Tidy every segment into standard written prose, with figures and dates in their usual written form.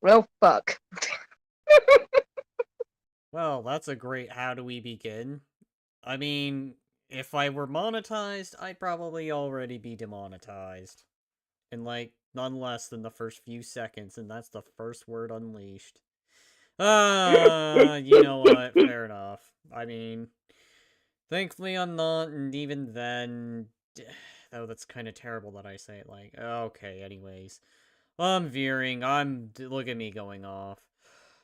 Well, fuck. Well, that's a great how do we begin. I mean, if I were monetized, I'd probably already be demonetized. In like, none less than the first few seconds, and that's the first word unleashed. You know what? Fair enough. I mean, thankfully I'm not, and even then... Oh, that's kind of terrible that I say it like... Okay, anyways. I'm veering. Look at me going off.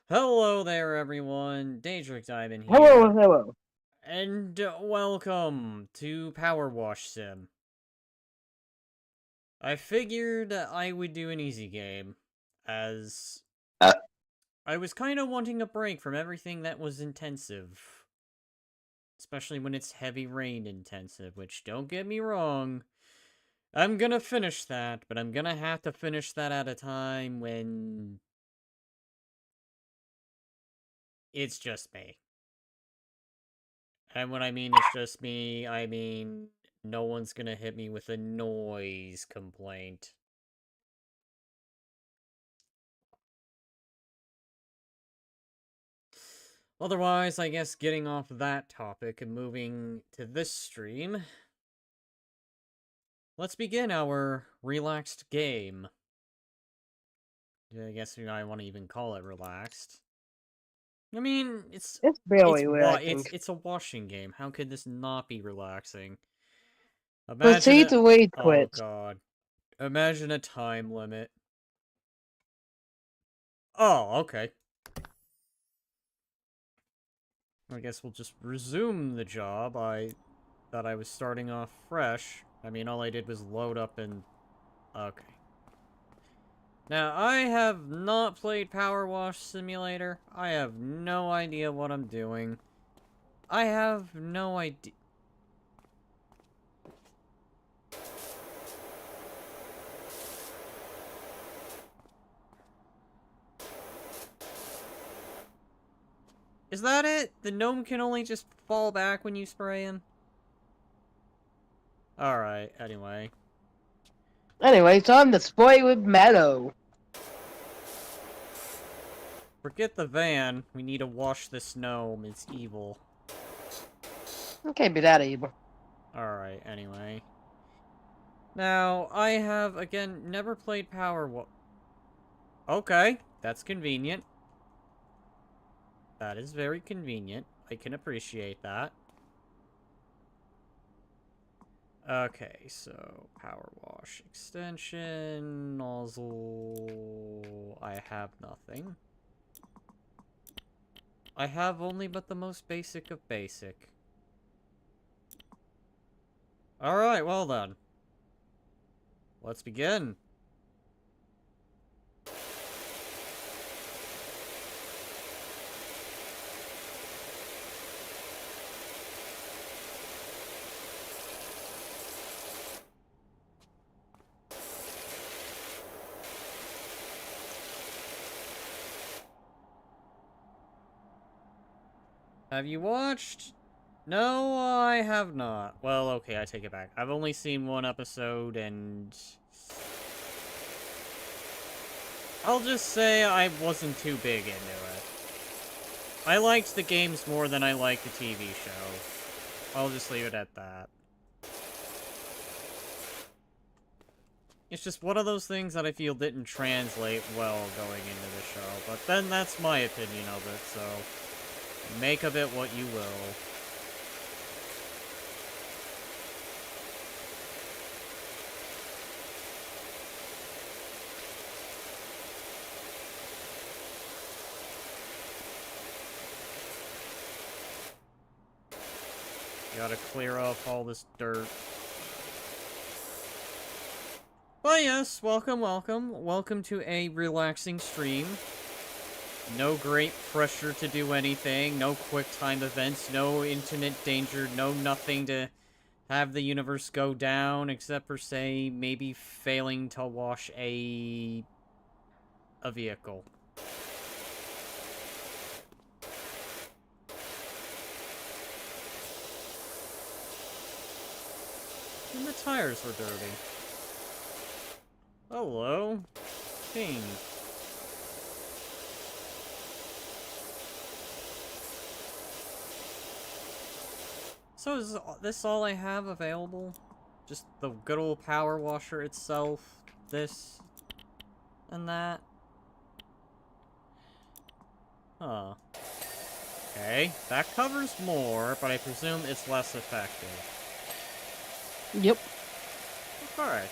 Hello there, everyone. Daedric Diamond Hello, here. hello. And welcome to Power Wash Sim. I figured I would do an easy game, as Uh, I was kind of wanting a break from everything that was intensive. Especially when it's heavy rain intensive, which, don't get me wrong, I'm gonna finish that, but I'm gonna have to finish that at a time when it's just me. And when I mean it's just me, I mean no one's gonna hit me with a noise complaint. Otherwise, I guess getting off that topic and moving to this stream, let's begin our relaxed game. I guess I want to even call it relaxed. I mean, it's barely relaxing. it's a washing game. How could this not be relaxing? Imagine Proceed it. to wage Oh quit. god. Imagine a time limit. Oh, okay. I guess we'll just resume the job I thought I was starting off fresh. I mean, all I did was load up and... Okay. Now, I have not played Power Wash Simulator. I have no idea what I'm doing. I have no idea... Is that it? The gnome can only just fall back when you spray him? Alright, anyway. Anyway, time to spray with Meadow. Forget the van. We need to wash this gnome. It's evil. It can't be that evil. Alright, anyway. Now, I have, again, never played Power Wash. Okay, that's convenient. That is very convenient. I can appreciate that. Okay, so power wash extension, nozzle. I have nothing. I have only but the most basic of basic. Alright, well then. Let's begin. Have you watched? No, I have not. Well, okay, I take it back. I've only seen one episode, and... I'll just say I wasn't too big into it. I liked the games more than I liked the TV show. I'll just leave it at that. It's just one of those things that I feel didn't translate well going into the show, but then that's my opinion of it, so make of it what you will. Gotta clear off all this dirt. But yes, welcome, welcome. Welcome to a relaxing stream. No great pressure to do anything, no quick time events, no intimate danger, no nothing to have the universe go down, except for, say, maybe failing to wash a vehicle. And the tires were dirty. Hello. Ping. So is this all I have available? Just the good old power washer itself, this, and that? Huh. Okay, that covers more, but I presume it's less effective. Yep. Alright.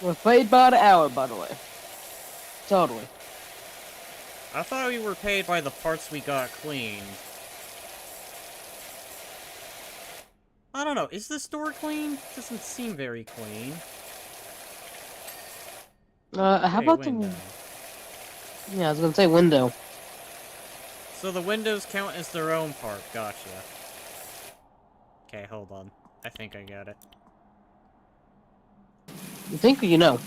We're paid by the hour, by the way. Totally. I thought we were paid by the parts we got cleaned. I don't know, is this door clean? Doesn't seem very clean. How Okay, about window. Yeah, I was gonna say window. So the windows count as their own part, gotcha. Okay, hold on. I think I got it. You think or you know?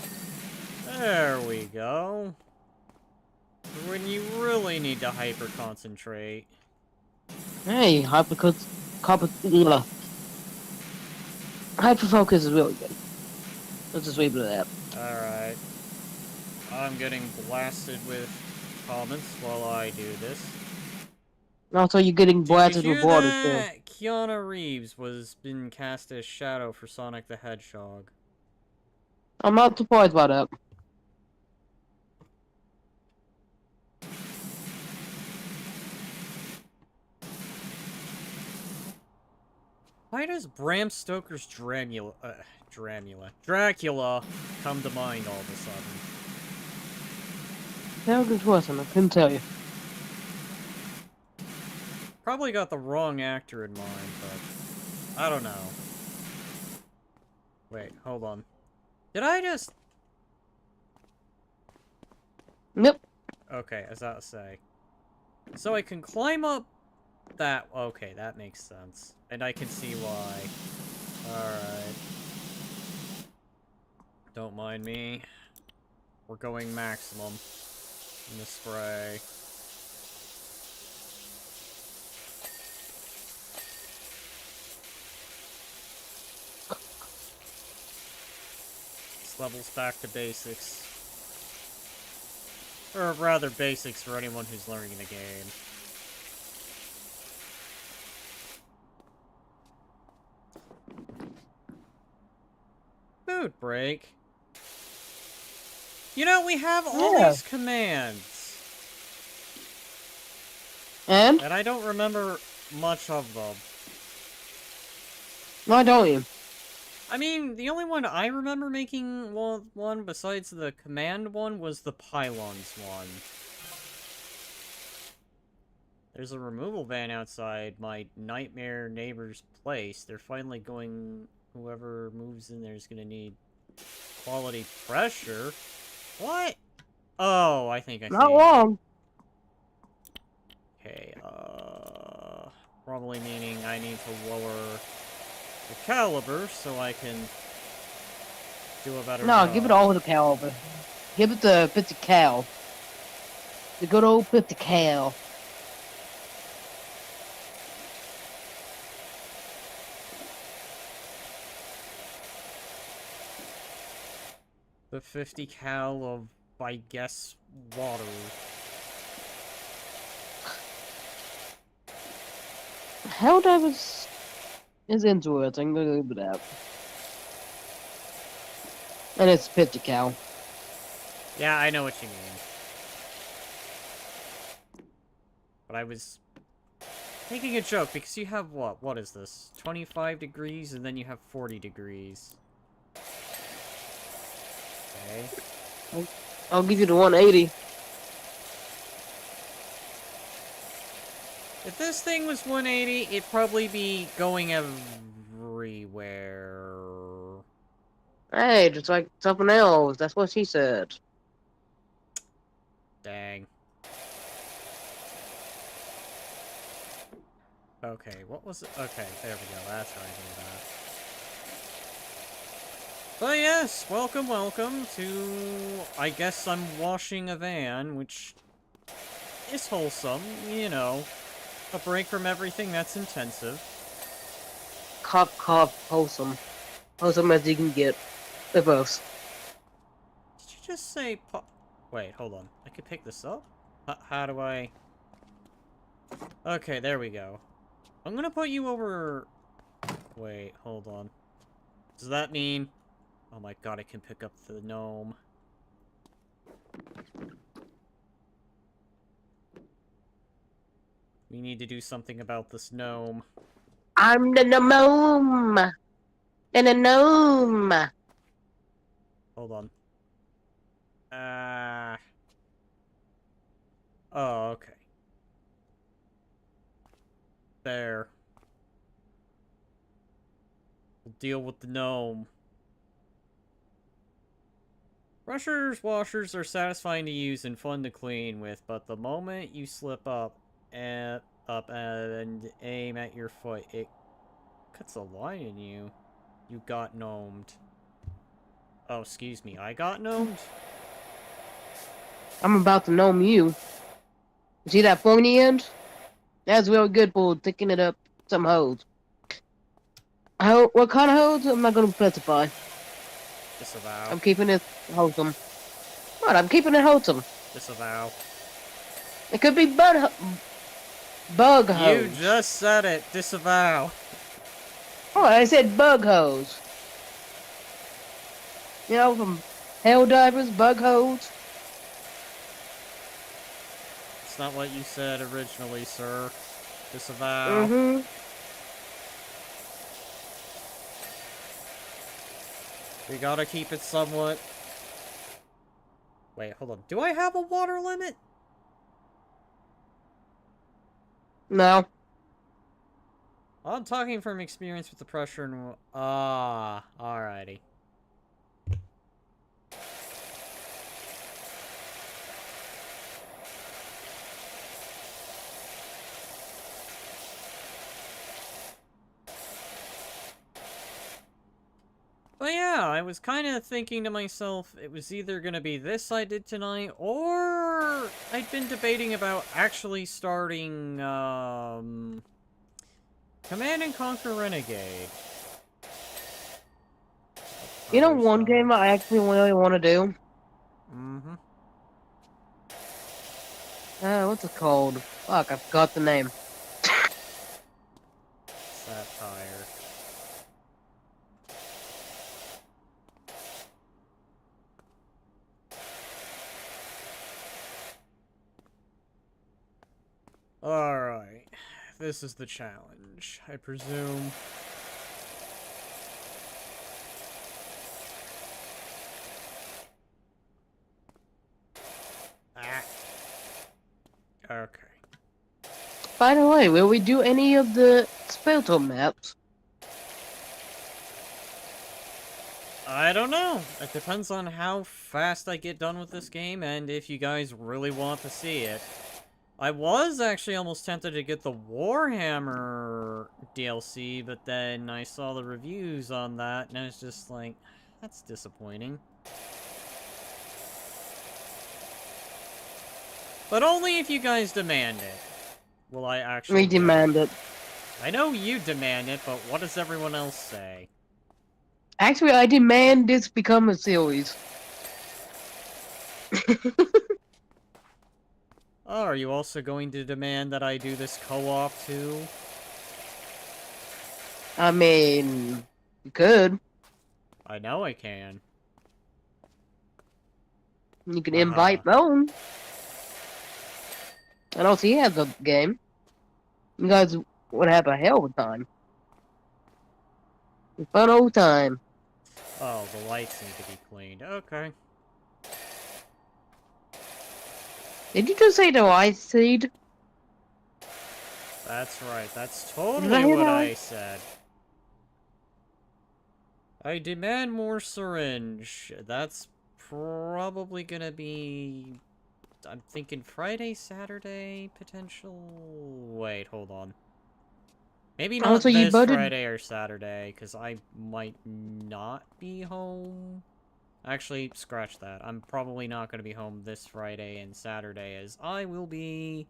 There we go. When you really need to hyper-concentrate. Hey, hyperfocus is really good. Let's just leave it at that. Alright. I'm getting blasted with comments while I do this. Also, you're getting Did you blasted with hear water too. that? Keanu Reeves was been cast as Shadow for Sonic the Hedgehog. I'm not surprised by that. Why does Bram Stoker's Dracula come to mind all of a sudden? How good question? I couldn't tell you. Probably got the wrong actor in mind, but I don't know. Wait, hold on. Did I just... Yep. Okay, as I was say. So I can climb up that... Okay, that makes sense. And I can see why. Alright. Don't mind me. We're going maximum in the spray. This level's back to basics. Or rather, basics for anyone who's learning the game. Food break. You know, we have all these commands. And? And I don't remember much of them. Why don't you? I mean, the only one I remember making one besides the command one was the pylons one. There's a removal van outside my nightmare neighbor's place. They're finally going... Whoever moves in there is going to need quality pressure. What? Oh, I think I see. Not wrong. Okay, probably meaning I need to lower the caliber so I can do a better job. No, give it all to the caliber. Give it the 50 cal. The good old 50 cal. The 50 cal of, I guess, water. How that is interesting. Look at that. And it's 50 cal. Yeah, I know what you mean. But I was making a joke because you have what? What is this? 25 degrees and then you have 40 degrees. Okay. I'll give you the 180. If this thing was 180, it'd probably be going everywhere. Hey, just like something else. That's what she said. Dang. Okay, what was it? Okay, there we go. That's how I do that. But yes, welcome to... I guess I'm washing a van, which is wholesome, you know. A break from everything that's intensive. Cough, wholesome. Wholesome as you can get. They're both. Did you just say wait, hold on. I could pick this up? How do I... Okay, there we go. I'm gonna put you over... Wait, hold on. Does that mean... Oh my god, I can pick up the gnome. We need to do something about this gnome. I'm the gnome. And a gnome. Hold on. Oh, okay. There. We'll deal with the gnome. Brushers, washers are satisfying to use and fun to clean with, but the moment you slip up and aim at your foot, it cuts a line in you. You got gnomed. Oh, excuse me, I got gnomed? I'm about to gnome you. See that pointy end? That's real good for picking it up some hoes. What kind of hoes? I'm not gonna specify. Disavow. I'm keeping it wholesome. What? I'm keeping it wholesome. Disavow. It could be bug hoes. You just said it. Disavow. Oh, I said bug hoes. You know, from hell divers, bug hoes. It's not what you said originally, sir. Disavow. Mm-hmm. We gotta keep it somewhat... Wait, hold on. Do I have a water limit? No. I'm talking from experience with the pressure and... Ah, alrighty. But yeah, I was kind of thinking to myself, it was either going to be this I did tonight, or I'd been debating about actually starting, Command and Conquer Renegade. You know one game I actually really want to do? Mm-hmm. What's it called? Fuck, I forgot the name. Satire. Alright. This is the challenge, I presume. Ah. Okay. By the way, will we do any of the Spelto maps? I don't know. It depends on how fast I get done with this game and if you guys really want to see it. I was actually almost tempted to get the Warhammer DLC, but then I saw the reviews on that and I was just like, that's disappointing. But only if you guys demand it. Will I actually We demand it. I know you demand it, but what does everyone else say? Actually, I demand this become a series. Oh, are you also going to demand that I do this co-op too? I mean, you could. I know I can. You can invite Bone. And also, he has a game. You guys would have a hell of a time. A fun old time. Oh, the lights need to be cleaned. Okay. Did you just say the ice seed? That's right. That's Did totally I hear what that? I said. I demand more syringe. That's probably gonna be... I'm thinking Friday, Saturday, potential... Wait, hold on. Maybe not Also, you this voted. Friday or Saturday, because I might not be home. Actually, scratch that. I'm probably not going to be home this Friday and Saturday, as I will be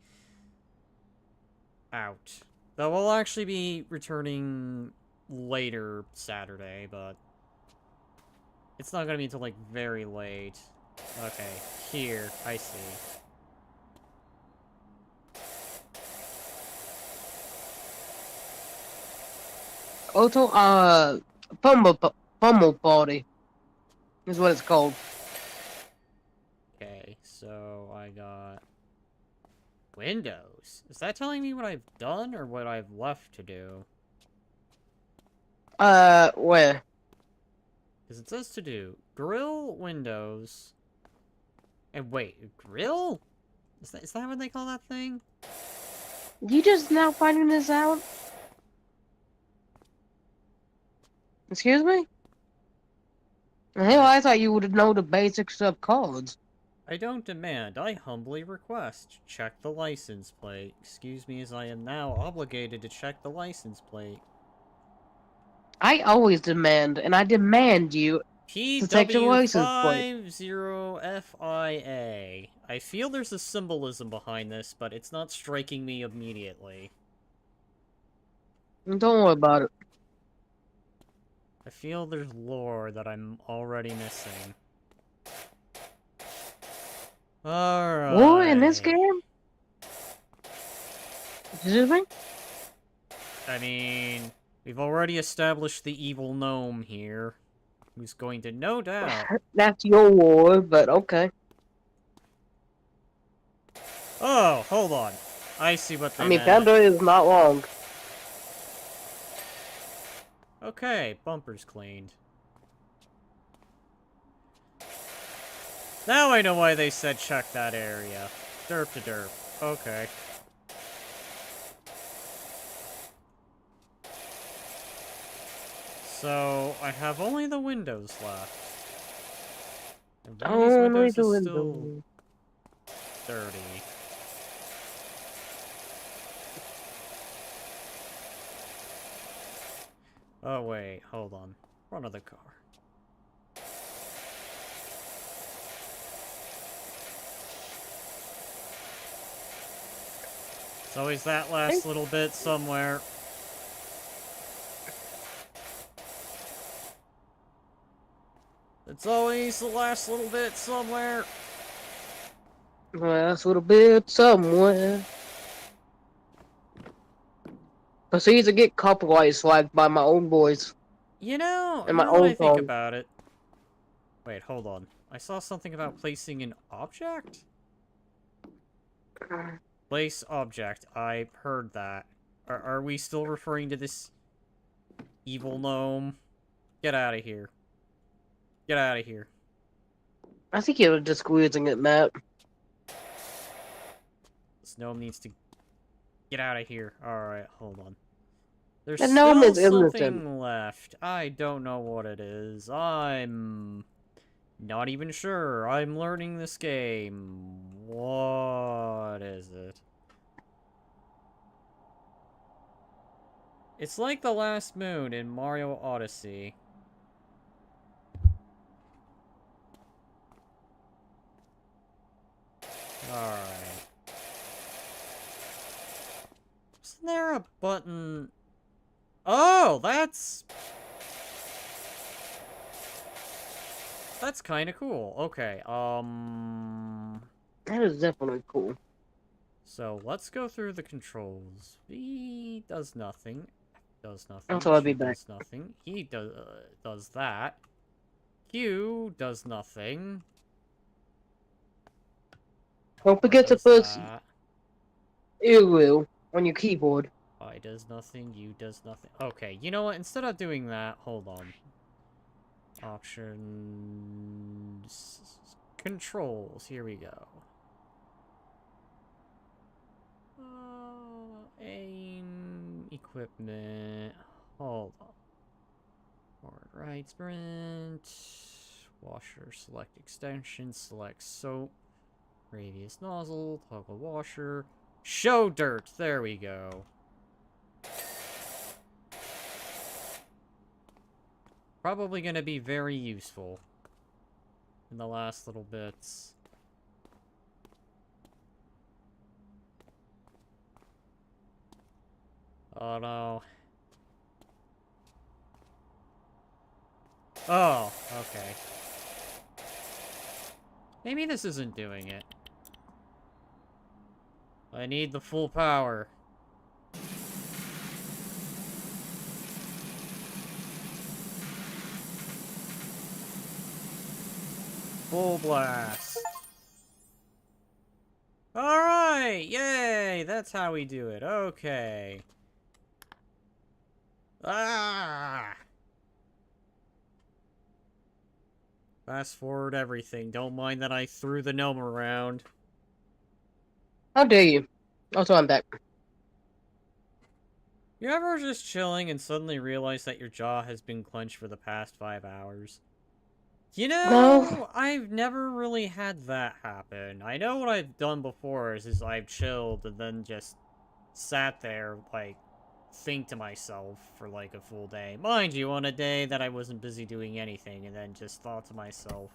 out. Though I'll actually be returning later Saturday, but it's not going to be until, like, very late. Okay, here, I see. Auto, pummel party is what it's called. Okay, so I got windows. Is that telling me what I've done or what I've left to do? Where? Because it says to do grill, windows, and wait, grill? Is that what they call that thing? You just now finding this out? Excuse me? Hell, I thought you would know the basics of cards. I don't demand, I humbly request. Check the license plate. Excuse me as I am now obligated to check the license plate. I always demand, and I demand you to take your license plate. PW50FIA. I feel there's a symbolism behind this, but it's not striking me immediately. Don't worry about it. I feel there's lore that I'm already missing. What, in this Alright. game? Excuse me? I mean, we've already established the evil gnome here, who's going to no doubt... That's your war, but okay. Oh, hold on. I see what I they mean, meant. Pandora is not wrong. Okay, bumper's cleaned. Now I know why they said check that area. Derp to derp. Okay. So, I have only the windows left. And one of these Only windows the is still window. dirty. Oh wait, hold on. Front of the car. It's always that last little bit somewhere. It's always the last little bit somewhere. Last little bit somewhere. Proceed to get copyright flagged by my own boys. You know And my what I own think song. about it. Wait, hold on. I saw something about placing an object? Place object. I heard that. Are we still referring to this evil gnome? Get out of here. Get out of here. I think you're just squeezing it, Matt. This gnome needs to get out of here. Alright, hold on. There's The gnome still is innocent. something left. I don't know what it is. I'm not even sure. I'm learning this game. What is it? It's like the last moon in Mario Odyssey. Alright. Isn't there a button? Oh, that's kind of cool. Okay, That is definitely cool. so let's go through the controls. V does nothing. F does nothing. Until I'll be G back. does nothing. E does that. Q does nothing. Don't R forget to does put that. earwheel on your keyboard. I does nothing. U does nothing. Okay, you know what? Instead of doing that, hold on. Options. Controls. Here we go. Aim. Equipment. Hold on. Forward, right, sprint. Washer. Select extension. Select soap. Radius nozzle. Toggle washer. Show dirt. There we go. Probably going to be very useful in the last little bits. Oh no. Oh, okay. Maybe this isn't doing it. I need the full power. Full blast. Alright! Yay! That's how we do it. Okay. Ah! Fast forward everything. Don't mind that I threw the gnome around. How dare you? Also, I'm back. You ever just chilling and suddenly realize that your jaw has been clenched for the past 5 hours? You No. know, I've never really had that happen. I know what I've done before is I've chilled and then just sat there, like, think to myself for like a full day. Mind you, on a day that I wasn't busy doing anything, and then just thought to myself,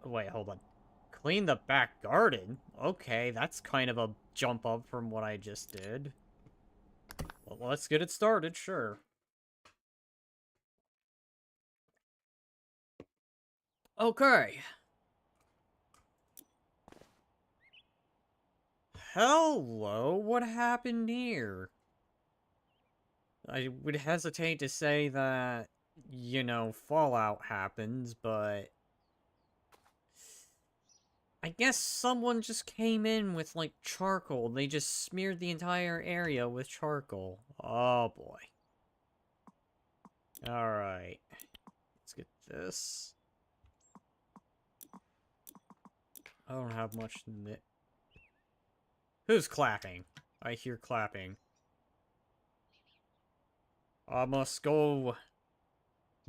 wait, hold on. Clean the back garden? Okay, that's kind of a jump up from what I just did. Well, let's get it started, sure. Okay. Hello, what happened here? I would hesitate to say that, you know, Fallout happens, but I guess someone just came in with, like, charcoal. They just smeared the entire area with charcoal. Oh, boy. Alright. Let's get this. I don't have much in it. Who's clapping? I hear clapping. I must go.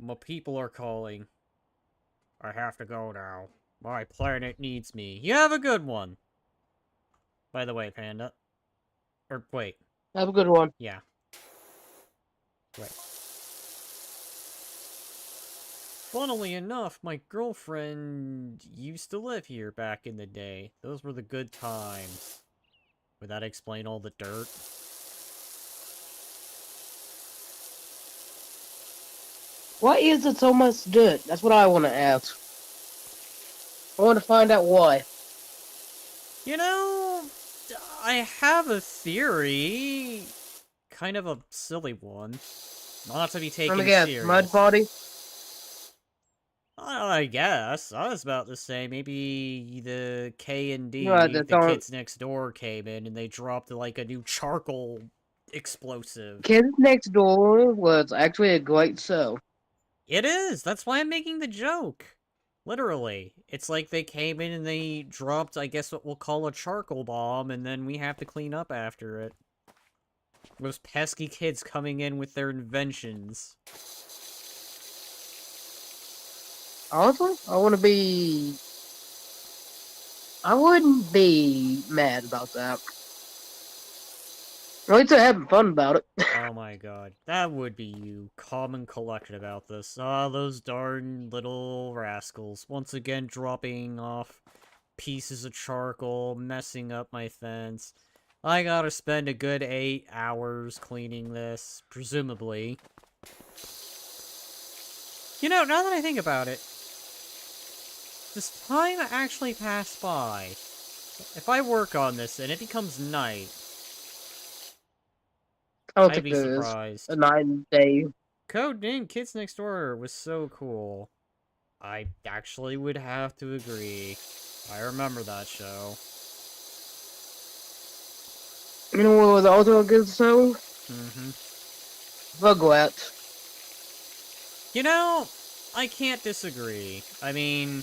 My people are calling. I have to go now. My planet needs me. You have a good one. By the way, Panda. Or, wait. Have a good one. Yeah. Wait. Funnily enough, my girlfriend used to live here back in the day. Those were the good times. Would that explain all the dirt? Why is it so much dirt? That's what I want to ask. I want to find out why. You know, I have a theory. Kind of a silly one. Not to be Let me taken guess. serious. Mud party? I guess. I was about to say maybe the K&D, No, the kids next door came in and they dropped like a new charcoal explosive. Kids Next Door was actually a great show. It is! That's why I'm making the joke. Literally. It's like they came in and they dropped, I guess what we'll call a charcoal bomb, and then we have to clean up after it. Those pesky kids coming in with their inventions. Honestly, I wouldn't be mad about that. At least they're having fun about it. Oh my god. That would be you. Calm and collected about this. Ah, those darn little rascals. Once again dropping off pieces of charcoal, messing up my fence. I gotta spend a good 8 hours cleaning this, presumably. You know, now that I think about it, does time actually pass by? If I work on this and it becomes night, I don't I'd think be there is surprised. a 9-day. Code Name Kids Next Door was so cool. I actually would have to agree. I remember that show. You know what was also a good show? Mm-hmm. Rugrats. You know, I can't disagree. I mean,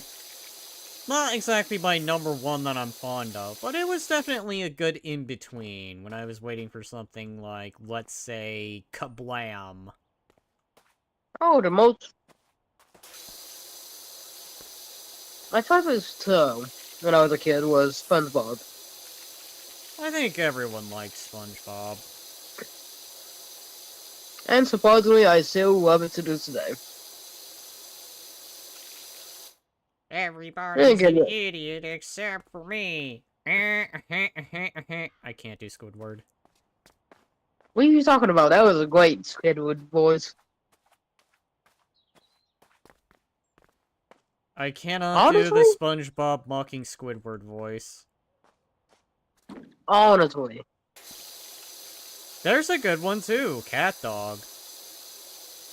not exactly my #1 that I'm fond of, but it was definitely a good in-between when I was waiting for something like, let's say, Kablam. Oh, the most. My favorite show when I was a kid was SpongeBob. I think everyone likes SpongeBob. And surprisingly, I still love it to this day. Everybody's Again, an idiot except for me. I can't do Squidward. what are you talking about? That was a great Squidward voice. I cannot do the Honestly? SpongeBob mocking Squidward voice. Honestly. There's a good one too, Cat Dog.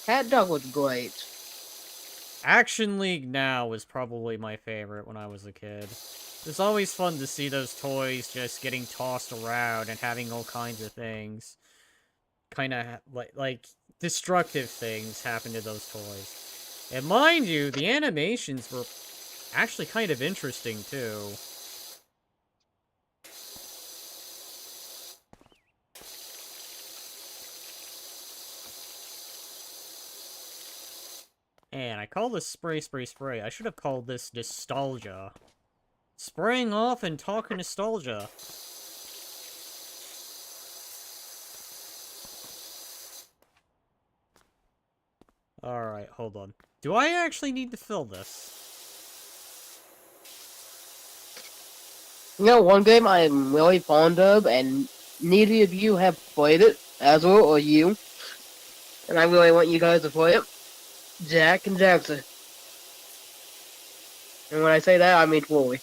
Cat Dog was great. Action League Now was probably my favorite when I was a kid. It's always fun to see those toys just getting tossed around and having all kinds of things. Kind of like destructive things happen to those toys. And mind you, the animations were actually kind of interesting too. And I call this spray. I should have called this nostalgia. Spraying off and talking nostalgia. Alright, hold on. Do I actually need to fill this? You know, one game I'm really fond of, and neither of you have played it, Azul or you, and I really want you guys to play it. Jack and Jackson. And when I say that, I mean fully.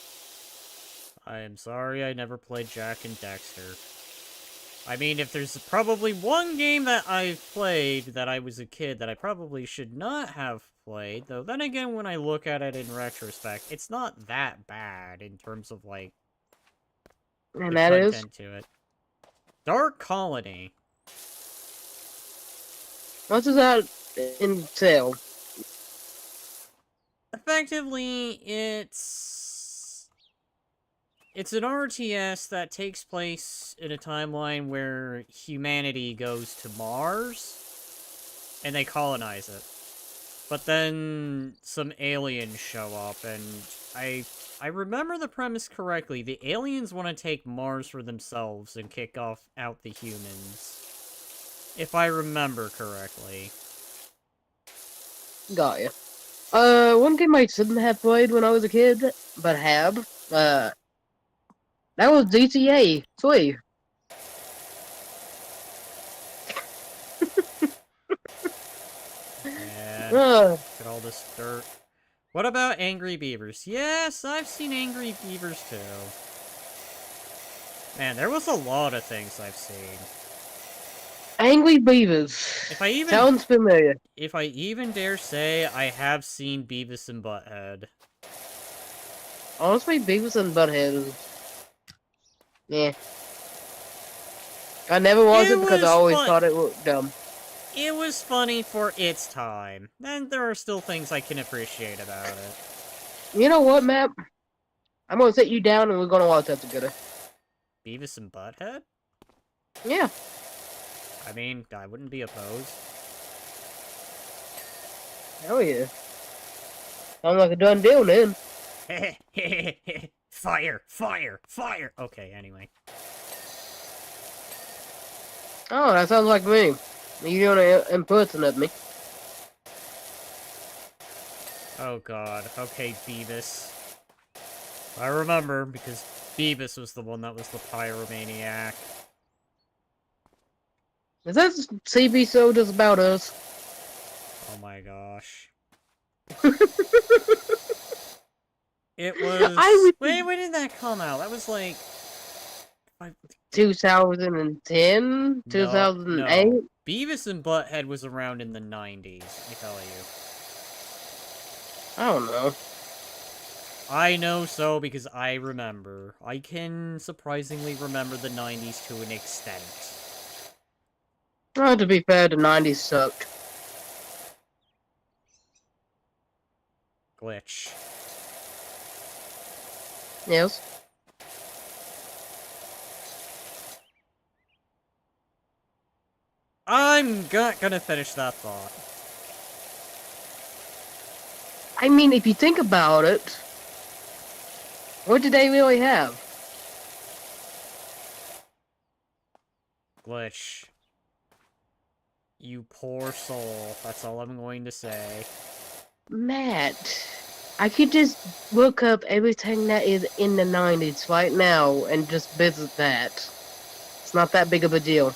I am sorry I never played Jak and Daxter. I mean, if there's probably one game that I've played that I was a kid that I probably should not have played, though then again, when I look at it in retrospect, it's not that bad in terms of, like, And the that is? content to it. Dark Colony. What does that entail? Effectively, it's an RTS that takes place in a timeline where humanity goes to Mars, and they colonize it. But then some aliens show up, and I remember the premise correctly. The aliens want to take Mars for themselves and kick out the humans. If I remember correctly. Got ya. One game I shouldn't have played when I was a kid, but have, that was GTA 3. Man, look at all this dirt. What about Angry Beavers? Yes, I've seen Angry Beavers too. Man, there was a lot of things I've seen. Angry Beavers. Sounds familiar. If I even dare say, I have seen Beavis and Butthead. Honestly, Beavis and Butthead is... yeah. I never watched it because I always thought it was dumb. It was funny for its time. And there are still things I can appreciate about it. You know what, Matt? I'm gonna sit you down and we're gonna watch that together. Beavis and Butthead? Yeah. I mean, I wouldn't be opposed. Hell yeah. Sounds like a done deal, then. Fire! Fire! Fire! Okay, anyway. Oh, that sounds like me. You're gonna impersonate me. Oh god. Okay, Beavis. I remember, because Beavis was the one that was the pyromaniac. Is that CB so just about us? Oh my gosh. It was... Wait, when did that come out? That was like... 2010? 2008? No. Beavis and Butthead was around in the 90s, let me tell you. I don't know. I know so because I remember. I can surprisingly remember the 90s to an extent. Well, to be fair, the 90s sucked. Glitch. Yes. I'm not gonna finish that thought. I mean, if you think about it, what did they really have? Glitch. You poor soul. That's all I'm going to say. Matt, I could just look up everything that is in the 90s right now and just visit that. It's not that big of a deal.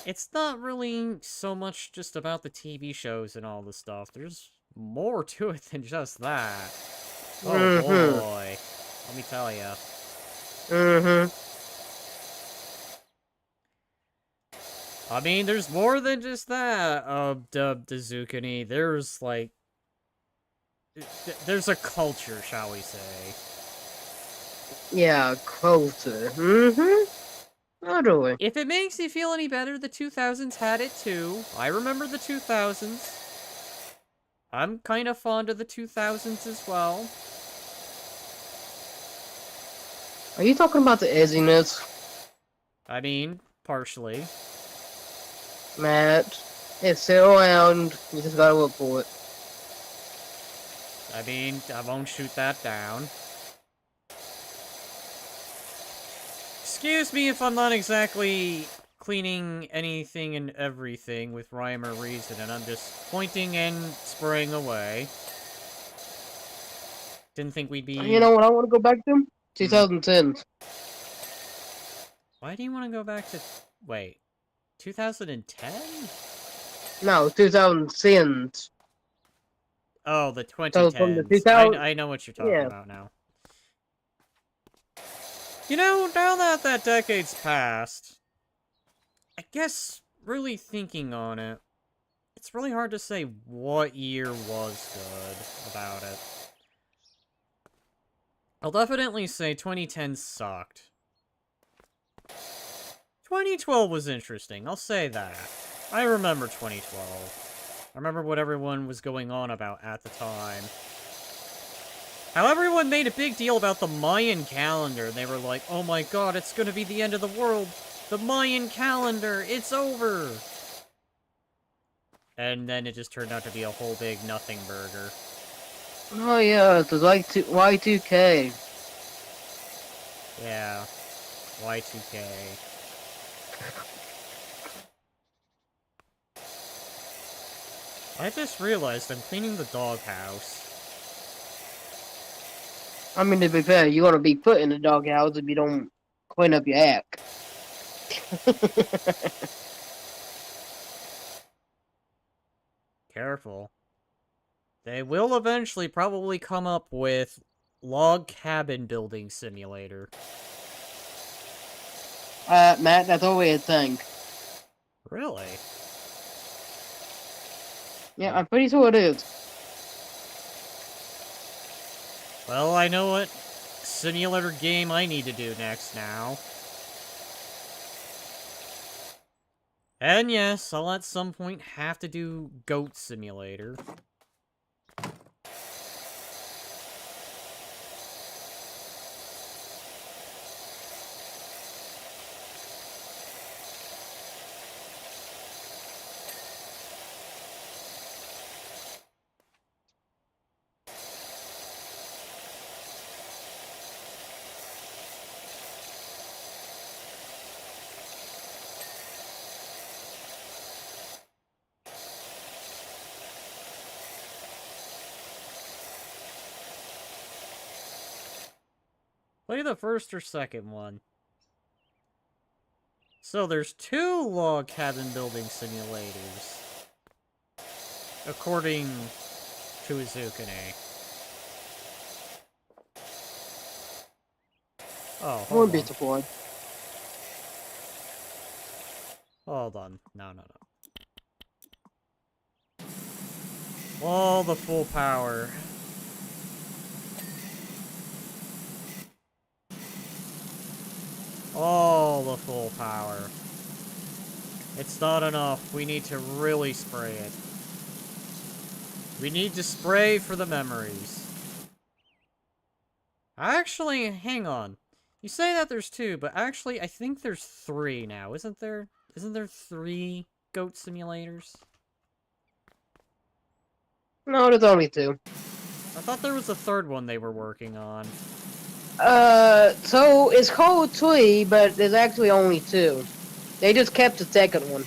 It's not really so much just about the TV shows and all the stuff. There's more to it than just that. Oh Mm-hmm. boy. Let me tell ya. Mm-hmm. I mean, there's more than just that, the Zucchini. There's, like... There's a culture, shall we say. Yeah, closer. Mm-hmm. Totally. If it makes you feel any better, the 2000s had it too. I remember the 2000s. I'm kind of fond of the 2000s as well. Are you talking about the edginess, I mean, partially. Matt? It's still around. You just gotta look for it. I mean, I won't shoot that down. Excuse me if I'm not exactly cleaning anything and everything with rhyme or reason, and I'm just pointing and spraying away. Didn't think we'd You be... know what I want to go back to? 2010. Why do you want to go back to... Wait. 2010? No, 2010. Oh, the So from the 2010s. 2000, I know what you're talking yeah. about now. You know, now that that decade's passed, I guess really thinking on it, it's really hard to say what year was good about it. I'll definitely say 2010 sucked. 2012 was interesting, I'll say that. I remember 2012. I remember what everyone was going on about at the time. How everyone made a big deal about the Mayan calendar. They were like, oh my god, it's gonna be the end of the world. The Mayan calendar, it's over. And then it just turned out to be a whole big nothing burger. Oh yeah, it was like Y2K. Yeah. Y2K. I just realized I'm cleaning the doghouse. I mean, to be fair, you're gonna be put in the doghouse if you don't clean up your act. Careful. They will eventually probably come up with log cabin building simulator. Matt, that's always a thing. Really? Yeah, I'm pretty sure it is. Well, I know what simulator game I need to do next now. And yes, I'll at some point have to do Goat Simulator. Play the first or second one. So there's 2 log cabin building simulators. According to Izukane. Oh, I hold wouldn't be on. surprised. Hold on. No. All the full power. All the full power. It's not enough. We need to really spray it. We need to spray for the memories. Actually, hang on. You say that there's 2, but actually, I think there's 3 now, isn't there? Isn't there 3 goat simulators? No, there's only 2. I thought there was a 3rd one they were working on. So it's called 3, but there's actually only 2. They just kept the second one.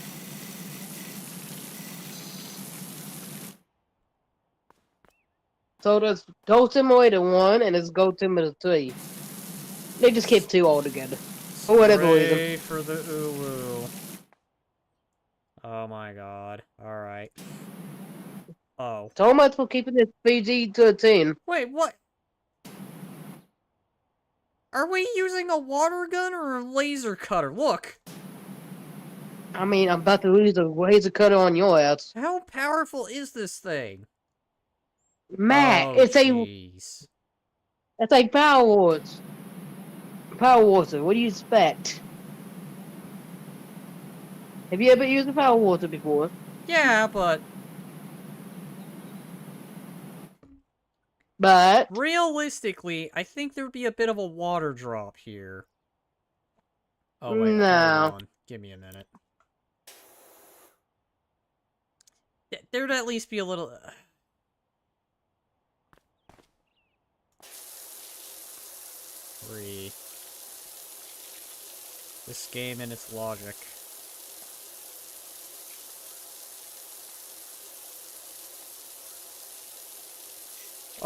So there's Goat Simulator 1 and there's Goat Simulator 3. They just kept 2 altogether. For whatever reason. Spray for the uwu. Oh my god. Alright. Oh. So much for keeping this PG-13. Wait, what? Are we using a water gun or a laser cutter? Look! I mean, I'm about to use a laser cutter on your ass. How powerful is this thing? Matt, Oh, jeez. it's like Power Wars. Power Water, what do you expect? Have you ever used a Power Water before? Yeah, but But realistically, I think there'd be a bit of a water drop here. Oh, wait, hold no. on. Give me a minute. There'd at least be a little... Three. This game and its logic.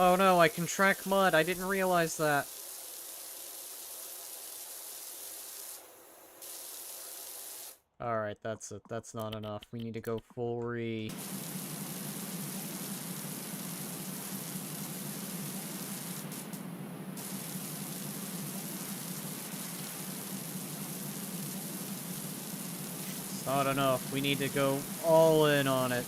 Oh no, I can track mud. I didn't realize that. Alright, that's it. That's not enough. We need to go full re... It's not enough. We need to go all in on it.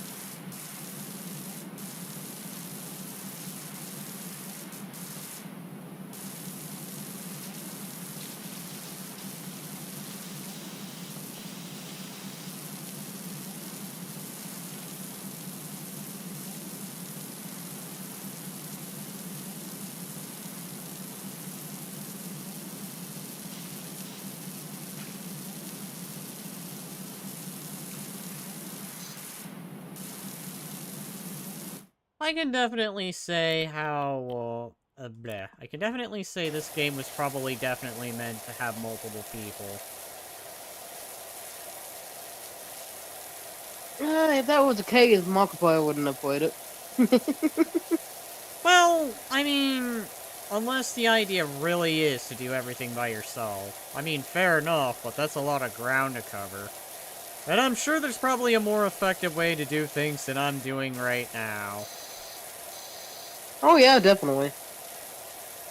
I can definitely say how, bleh. I can definitely say this game was probably definitely meant to have multiple people. If that was the case, Markiplier wouldn't have played it. Well, I mean, unless the idea really is to do everything by yourself. I mean, fair enough, but that's a lot of ground to cover. And I'm sure there's probably a more effective way to do things than I'm doing right now. Oh yeah, definitely.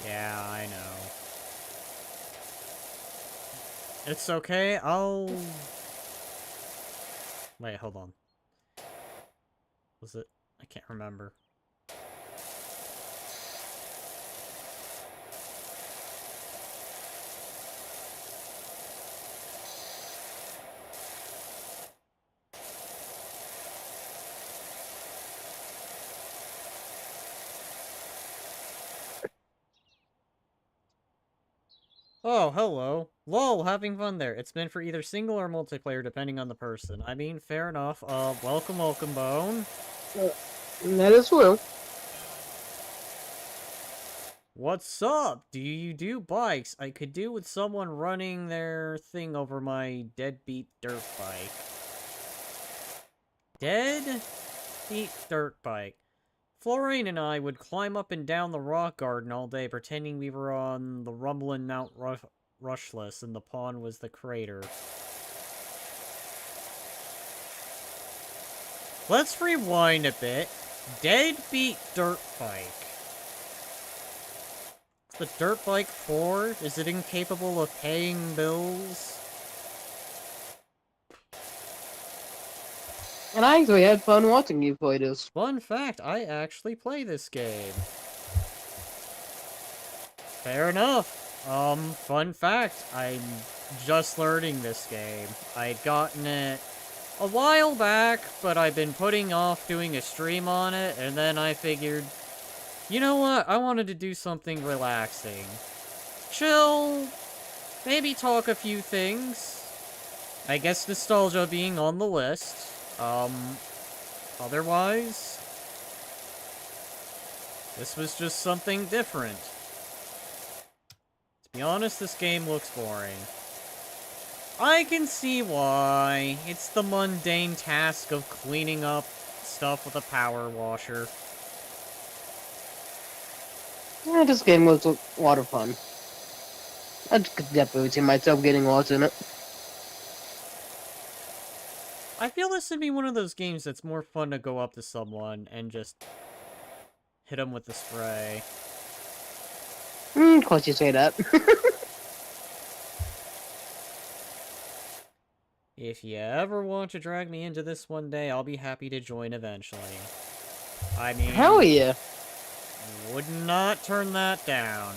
Yeah, I know. It's okay, I'll... Wait, hold on. Was it? I can't remember. Oh, hello. Lol, having fun there. It's meant for either single or multiplayer, depending on the person. I mean, fair enough. Welcome, Bone. That is true. What's up? Do you do bikes? I could do with someone running their thing over my deadbeat dirt bike. Deadbeat dirt bike. Florine and I would climb up and down the rock garden all day, pretending we were on the rumbling Mount Rushless and the pond was the crater. Let's rewind a bit. Deadbeat dirt bike. The dirt bike poor? Is it incapable of paying bills? And I actually had fun watching you play this. Fun fact, I actually play this game. Fair enough. Fun fact, I'm just learning this game. I'd gotten it a while back, but I've been putting off doing a stream on it, and then I figured, you know what, I wanted to do something relaxing. Chill, maybe talk a few things. I guess nostalgia being on the list. Otherwise, this was just something different. To be honest, this game looks boring. I can see why. It's the mundane task of cleaning up stuff with a power washer. Yeah, this game was a lot of fun. I could definitely see myself getting lost in it. I feel this would be one of those games that's more fun to go up to someone and just hit them with the spray. Of course you say that. If you ever want to drag me into this one day, I'll be happy to join eventually. I mean, Hell yeah. would not turn that down.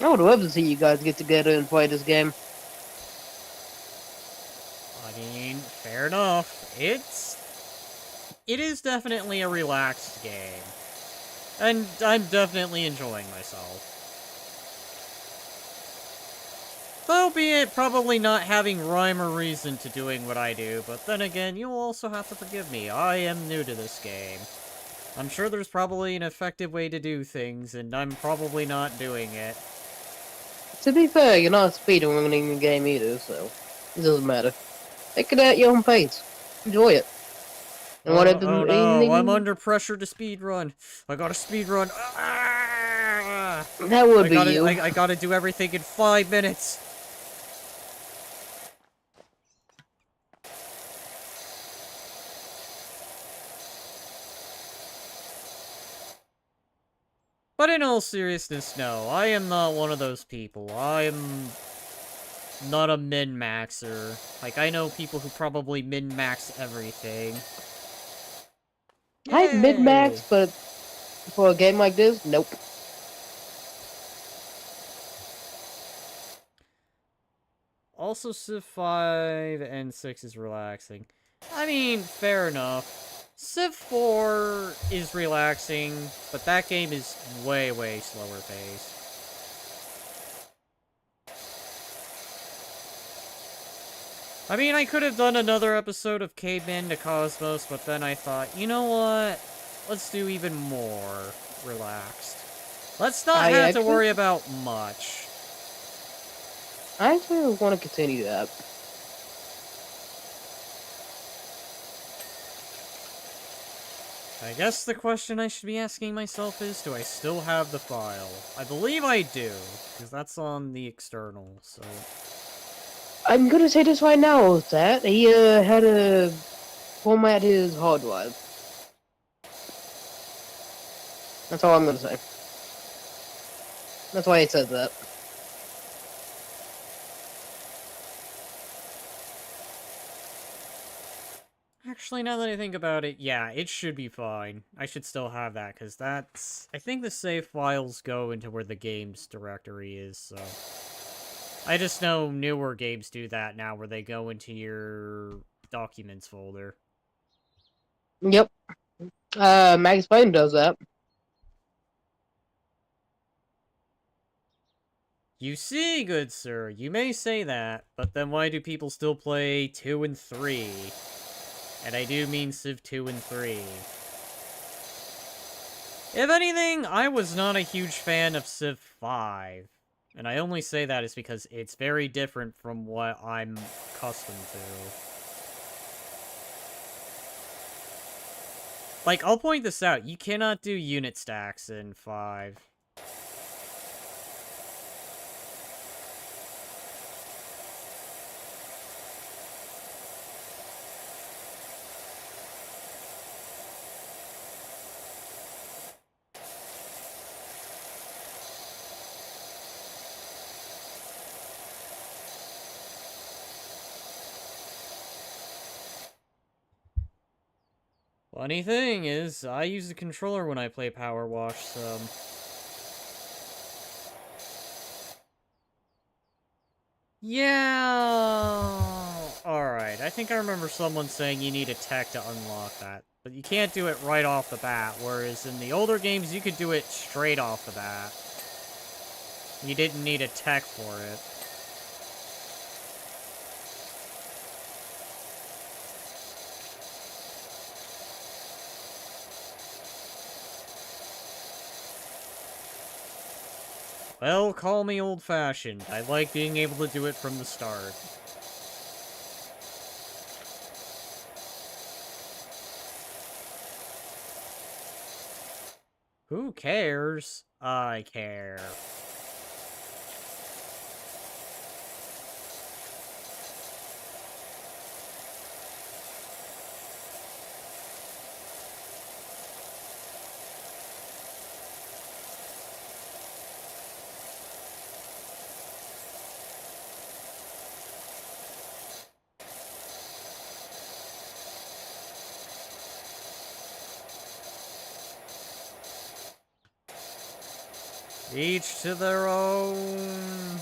I would love to see you guys get together and play this game. I mean, fair enough. It is definitely a relaxed game. And I'm definitely enjoying myself. Albeit probably not having rhyme or reason to doing what I do, but then again, you'll also have to forgive me. I am new to this game. I'm sure there's probably an effective way to do things, and I'm probably not doing it. To be fair, you're not speedrunning the game either, so it doesn't matter. Take it at your own pace. Enjoy it. And what Oh no, I'm under pressure to speedrun. I gotta speedrun. Ah! That would be you. I gotta do everything in 5 minutes. But in all seriousness, no, I am not one of those people. I am not a min-maxer. Like, I know people who probably min-max everything. I'd Yay! mid-max, but for a game like this, nope. Also, Civ 5 and 6 is relaxing. I mean, fair enough. Civ 4 is relaxing, but that game is way, way slower paced. I mean, I could have done another episode of Caveman to Cosmos, but then I thought, you know what? Let's do even more relaxed. Let's not have to worry about much. I actually want to continue that. I guess the question I should be asking myself is, do I still have the file? I believe I do, because that's on the external, so... I'm gonna say this right now, that he had to format his hard drive. That's all I'm gonna say. That's why he said that. Actually, now that I think about it, yeah, it should be fine. I should still have that, because that's... I think the save files go into where the games directory is, so... I just know newer games do that now, where they go into your documents folder. Yep. Max Payne does that. You see, good sir, you may say that, but then why do people still play 2 and 3? And I do mean Civ 2 and 3. If anything, I was not a huge fan of Civ 5. And I only say that is because it's very different from what I'm accustomed to. Like, I'll point this out. You cannot do unit stacks in 5. Funny thing is, I use the controller when I play Power Wash, so... Yeah! Alright, I think I remember someone saying you need a tech to unlock that. But you can't do it right off the bat, whereas in the older games, you could do it straight off the bat. You didn't need a tech for it. Well, call me old-fashioned. I like being able to do it from the start. Who cares? I care. Each to their own.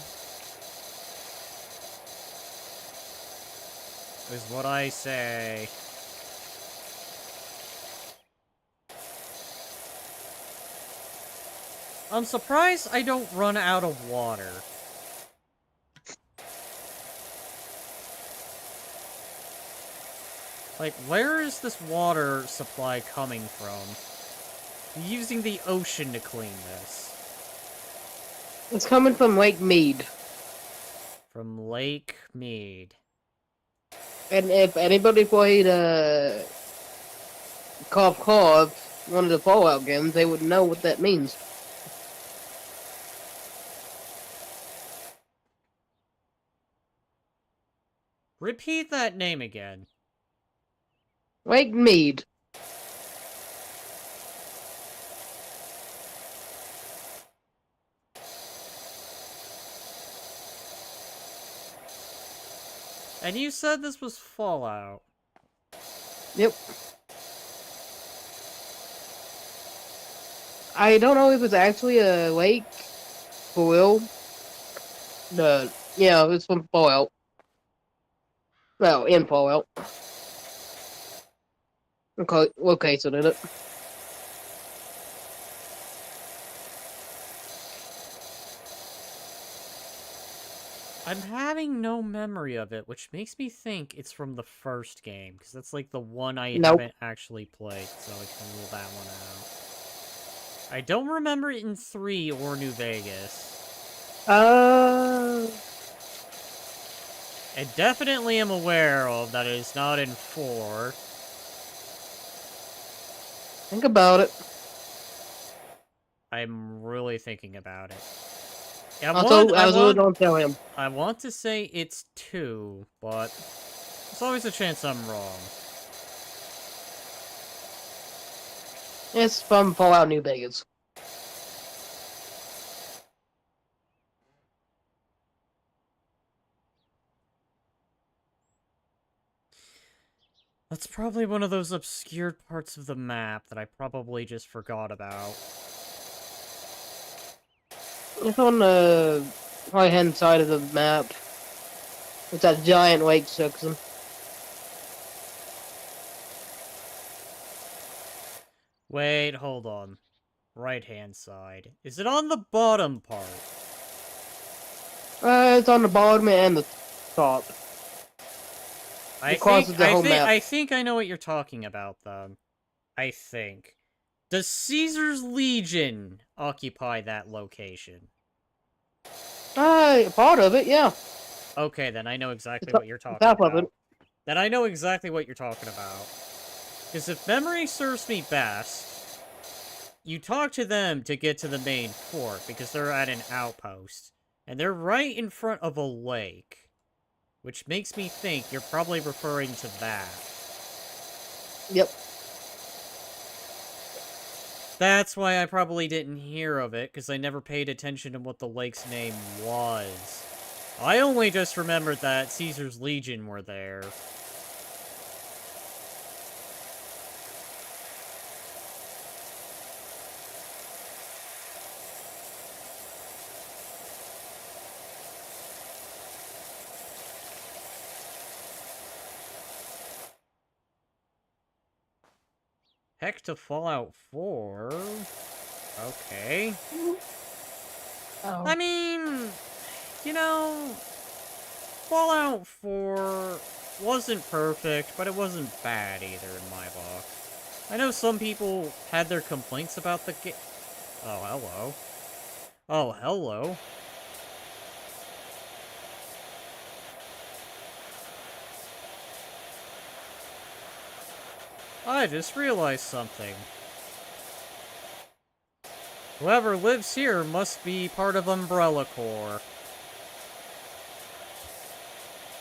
Is what I say. I'm surprised I don't run out of water. Like, where is this water supply coming from? I'm using the ocean to clean this. It's coming from Lake Mead. From Lake Mead. And if anybody played Cough, one of the Fallout games, they would know what that means. Repeat that name again. Lake Mead. And you said this was Fallout. Yep. I don't know if it's actually a lake, for real. Yeah, it's from Fallout. Well, in Fallout. Okay, located in it. I'm having no memory of it, which makes me think it's from the first game, because that's like the one I haven't actually played, so I can rule that one out. I don't remember it in 3 or New Vegas. I definitely am aware of that it is not in 4. Think about it. I'm really thinking about it. Also, don't tell him. I want to say it's 2, but there's always a chance I'm wrong. It's from Fallout New Vegas. That's probably one of those obscured parts of the map that I probably just forgot about. It's on the right-hand side of the map. It's that giant lake section. Wait, hold on. Right-hand side. Is it on the bottom part? It's on the bottom and the top. I think I know what you're talking about, though. I think. Does Caesar's Legion occupy that location? Part of it, yeah. Okay, then I know exactly what you're talking Half of about. it. Then I know exactly what you're talking about. Because if memory serves me best, you talk to them to get to the main fort, because they're at an outpost. And they're right in front of a lake. Which makes me think you're probably referring to that. Yep. That's why I probably didn't hear of it, because I never paid attention to what the lake's name was. I only just remembered that Caesar's Legion were there. Heck to Fallout 4. Okay. Oh. I mean, you know, Fallout 4 wasn't perfect, but it wasn't bad either in my book. I know some people had their complaints about the game. Oh, hello. Oh, hello. I just realized something. Whoever lives here must be part of Umbrella Corps.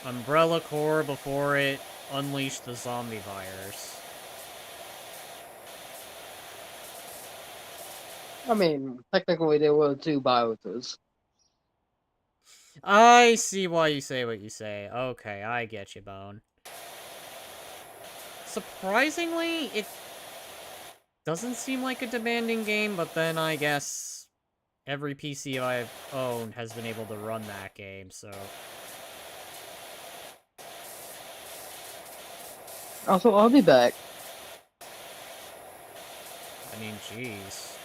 Umbrella Corps before it unleashed the zombie virus. I mean, technically there were 2 viruses. I see why you say what you say. Okay, I get you, Bone. Surprisingly, it doesn't seem like a demanding game, but then I guess every PC I've owned has been able to run that game, so... Also, I'll be back. I mean, jeez.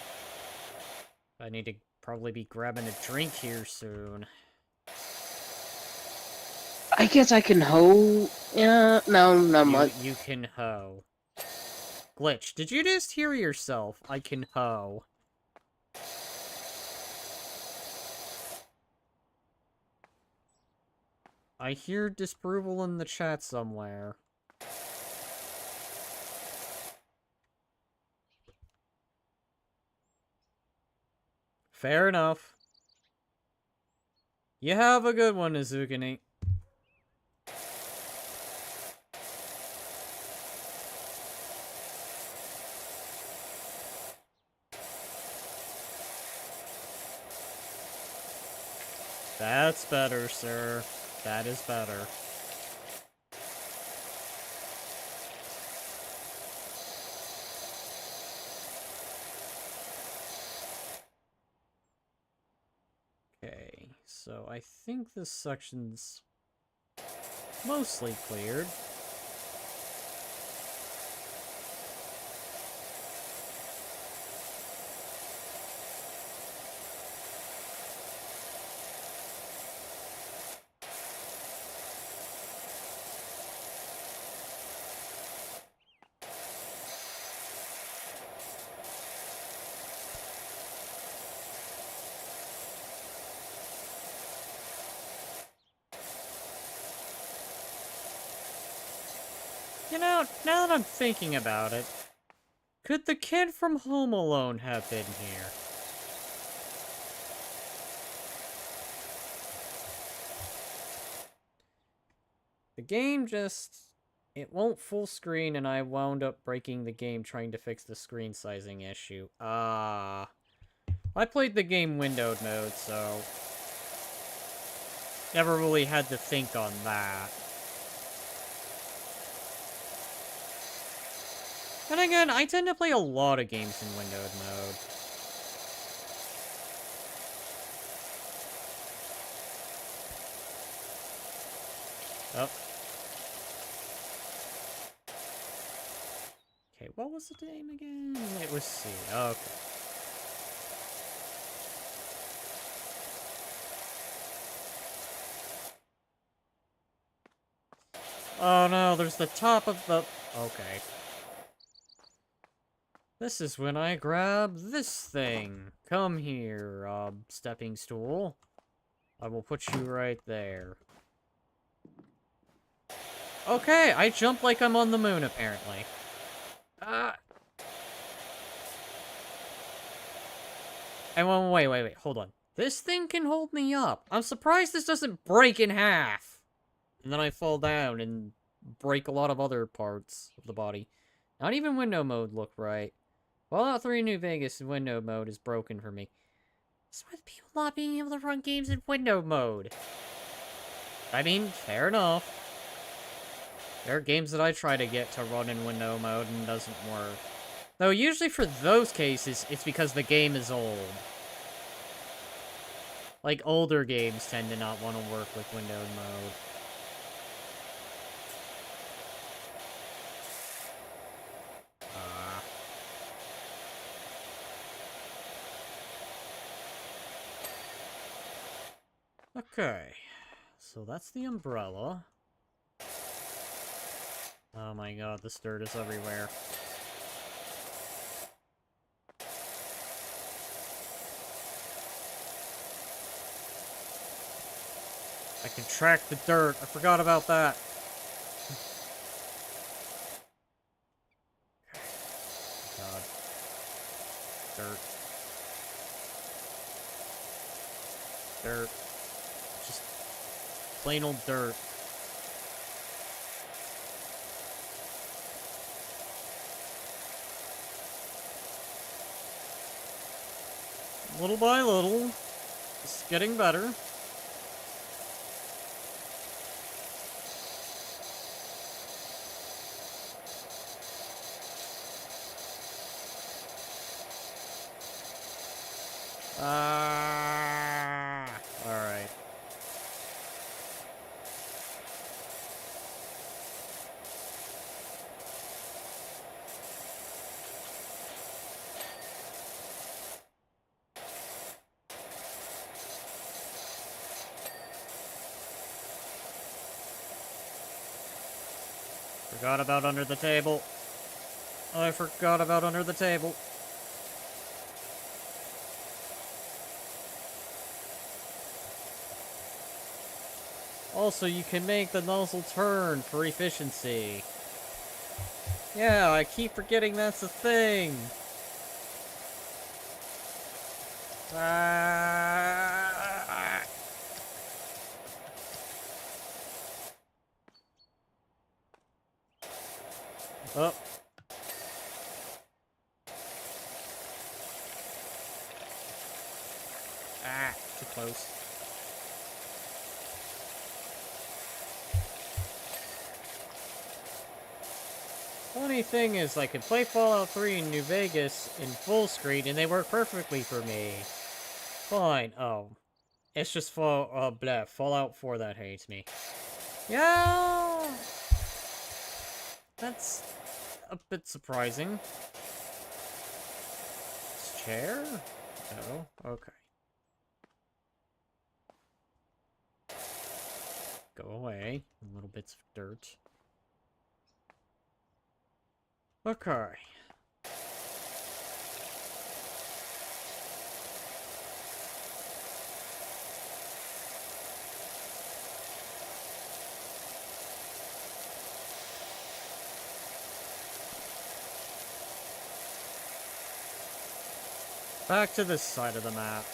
I need to probably be grabbing a drink here soon. I guess I can hold. Yeah, no, not much. You can hoe. Glitch, did you just hear yourself? I can hoe. I hear disapproval in the chat somewhere. Fair enough. You have a good one, Izukini. That's better, sir. That is better. Okay, so I think this section's mostly cleared. You know, now that I'm thinking about it, could the kid from Home Alone have been here? The game just... It won't full screen, and I wound up breaking the game trying to fix the screen sizing issue. I played the game windowed mode, so... Never really had to think on that. And again, I tend to play a lot of games in windowed mode. Oh. Okay, what was the name again? It was C. Okay. Oh no, there's the top of the... Okay. This is when I grab this thing. Come here, stepping stool. I will put you right there. Okay, I jump like I'm on the moon, apparently. And wait, hold on. This thing can hold me up. I'm surprised this doesn't break in half. And then I fall down and break a lot of other parts of the body. Not even window mode look right. Fallout 3 New Vegas window mode is broken for me. What's with people not being able to run games in window mode? I mean, fair enough. There are games that I try to get to run in window mode and doesn't work. Though usually for those cases, it's because the game is old. Like, older games tend to not want to work with windowed mode. Okay, so that's the umbrella. Oh my god, this dirt is everywhere. I can track the dirt. I forgot about that. God. Dirt. Dirt. Just plain old dirt. Little by little, it's getting better. Forgot about under the table. I forgot about under the table. Also, you can make the nozzle turn for efficiency. Yeah, I keep forgetting that's a thing. Oh. Too close. Funny thing is, I could play Fallout 3 in New Vegas in full screen, and they work perfectly for me. Fine. Oh. It's just Fallout 4 that hates me. Yeah! That's a bit surprising. This chair? No. Okay. Go away. Little bits of dirt. Okay. Back to this side of the map.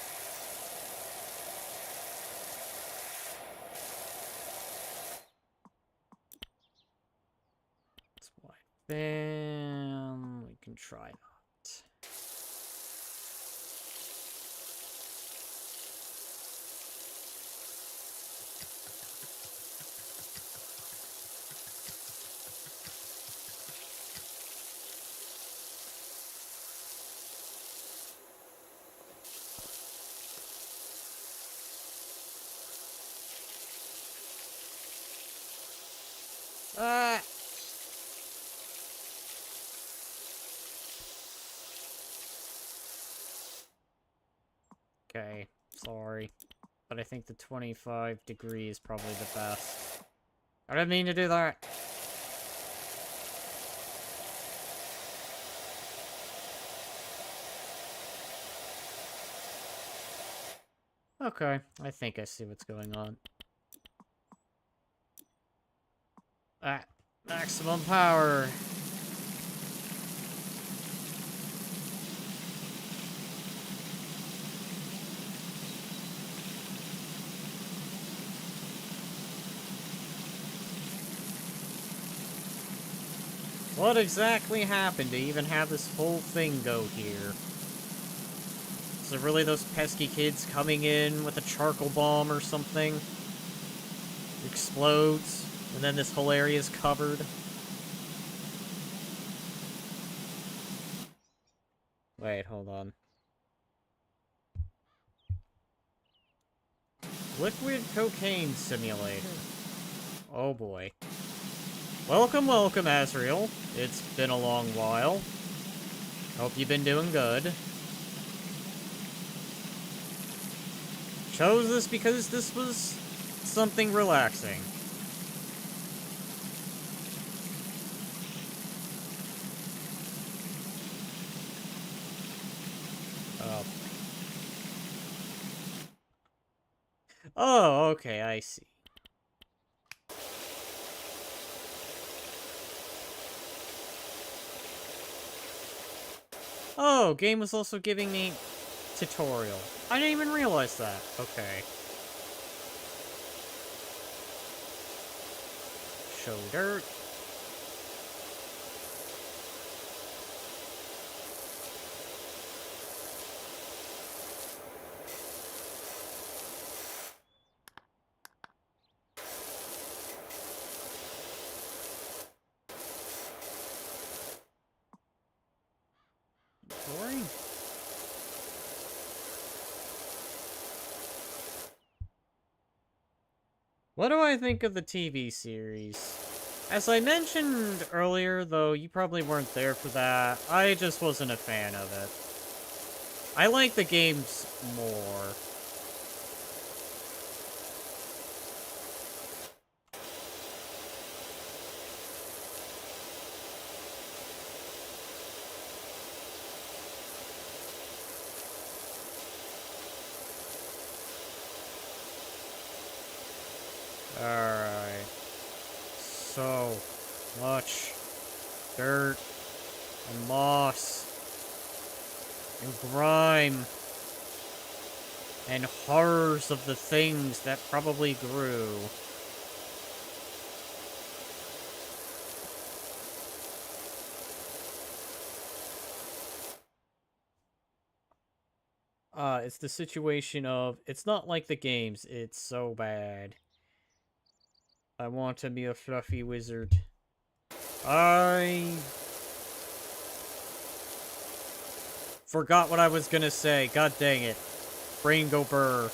It's wide. Bam. We can try that. Okay, sorry. But I think the 25 degree is probably the best. I didn't mean to do that. Okay, I think I see what's going on. Maximum power. What exactly happened to even have this whole thing go here? Is it really those pesky kids coming in with a charcoal bomb or something? It explodes, and then this whole area is covered? Wait, hold on. Liquid cocaine simulator. Oh boy. Welcome, welcome, Azrael. It's been a long while. Hope you've been doing good. Chose this because this was something relaxing. Oh. Oh, okay, I see. Oh, game was also giving me tutorial. I didn't even realize that. Okay. Show dirt. Boring. What do I think of the TV series? As I mentioned earlier, though you probably weren't there for that, I just wasn't a fan of it. I like the games more. much dirt and moss and grime and horrors of the things that probably grew. It's the situation of, it's not like the games, it's so bad. I want to be a fluffy wizard. I forgot what I was gonna say. God dang it. Brain go burr.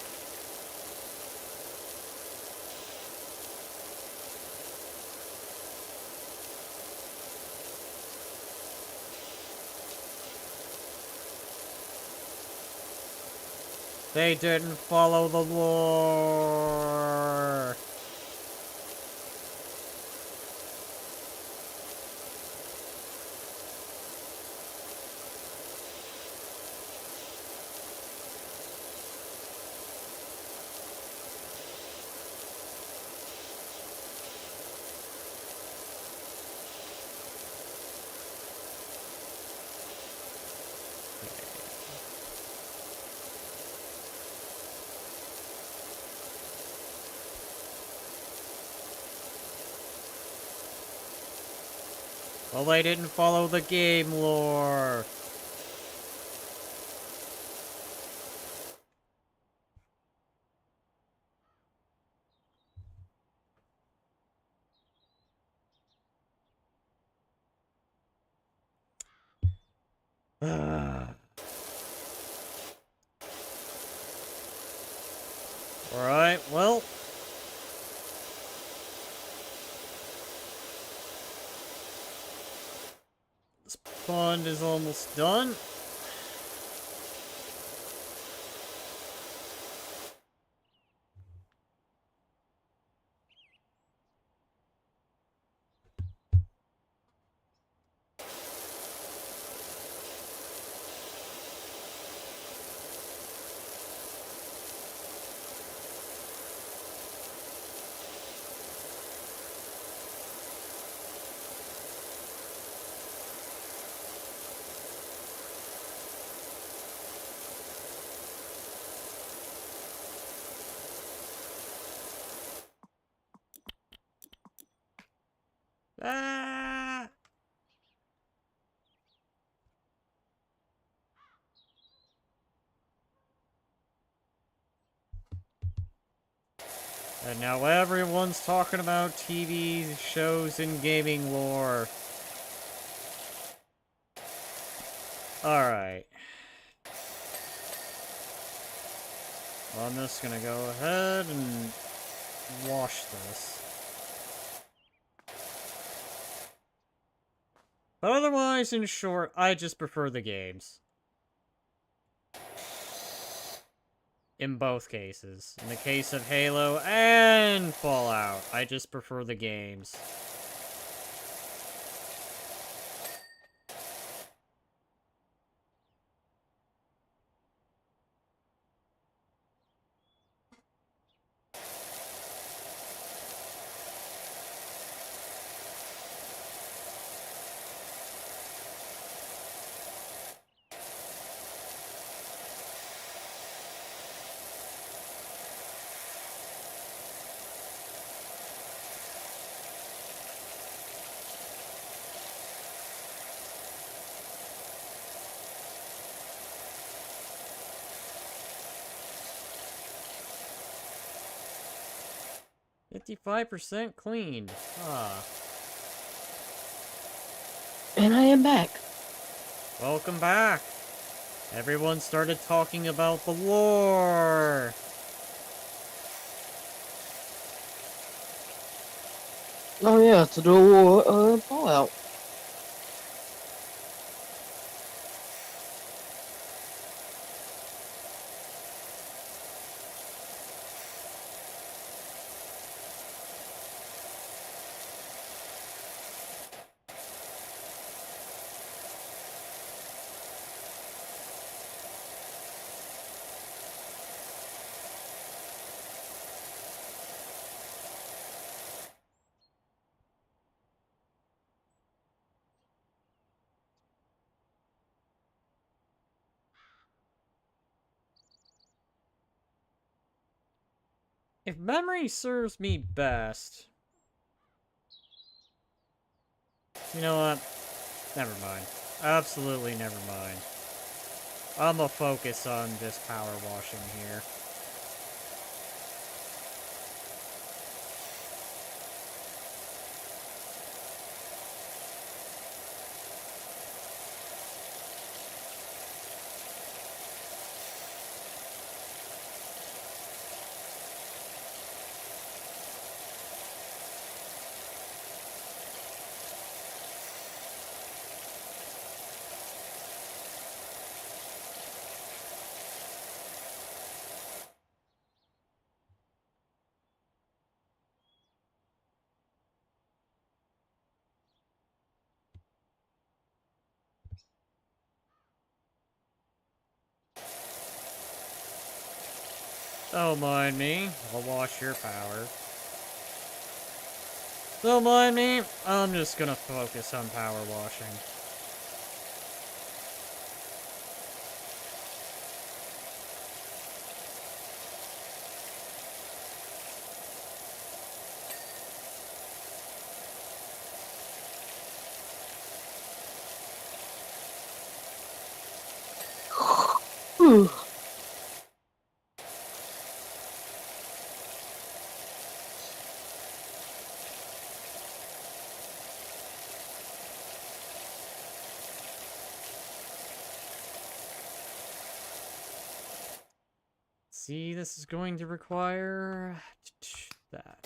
They didn't follow the lore. Well, they didn't follow the game lore. Alright, well. This pond is almost done. Ah! And now everyone's talking about TV shows and gaming lore. Alright. Well, I'm just gonna go ahead and wash this. But otherwise, in short, I just prefer the games. In both cases. In the case of Halo and Fallout, I just prefer the games. "55% cleaned. Ah. And I am back. Welcome back. Everyone started talking about the lore. Oh yeah, to do Fallout. If memory serves me best... You know what? Never mind. Absolutely never mind. I'ma focus on just power washing here. Don't mind me. I'll wash your power. Don't mind me. I'm just gonna focus on power washing. See, this is going to require that.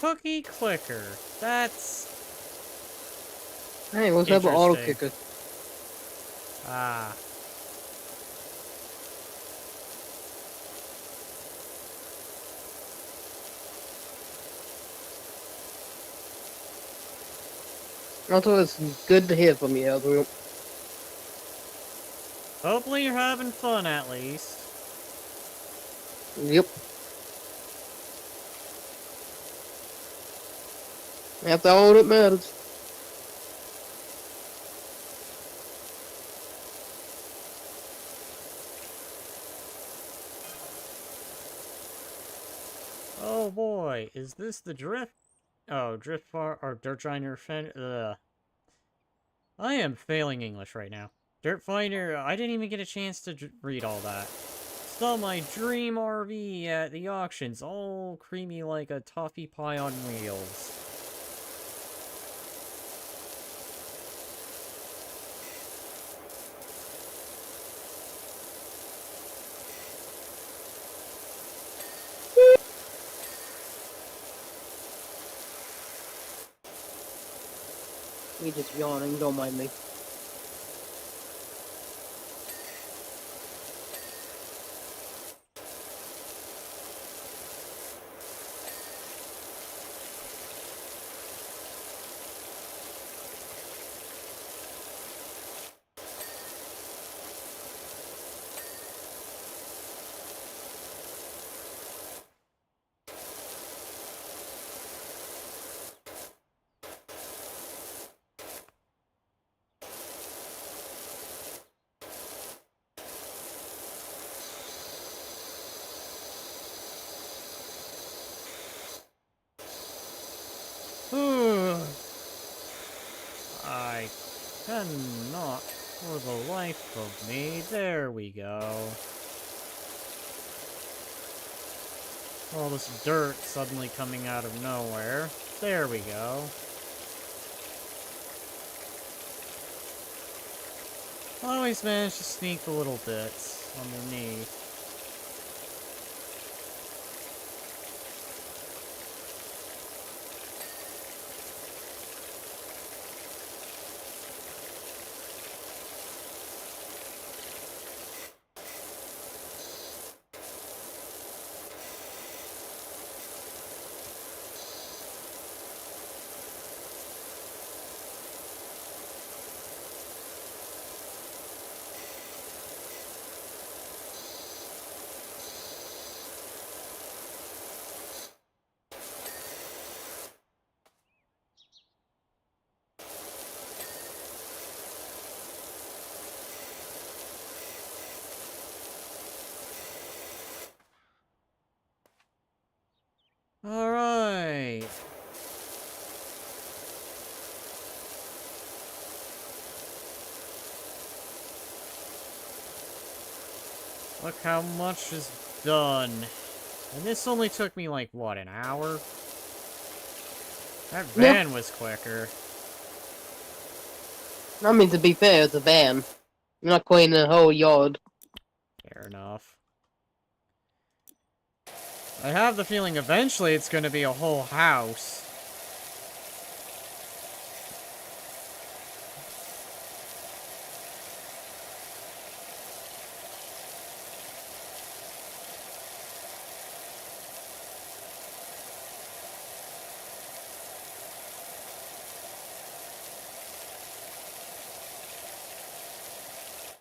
Cookie clicker. That's Hey, what's up with auto interesting. kicker? Ah. Also, it's good to hear from you, Ezreal. Hopefully you're having fun at least. Yep. That's all that matters. Oh boy, is this the drift? Oh, drift bar or dirt giant fan? Ugh. I am failing English right now. Dirt Fighter, I didn't even get a chance to read all that. Saw my dream RV at the auctions, all creamy like a toffee pie on wheels. Me just yawning, don't mind me. I cannot, for the life of me. There we go. All this dirt suddenly coming out of nowhere. There we go. Always manage to sneak the little bits underneath. Alright. Look how much is done. And this only took me like, what, an hour? That van was quicker. I mean, to be fair, it's a van. You're not cleaning the whole yard. Fair enough. I have the feeling eventually it's gonna be a whole house.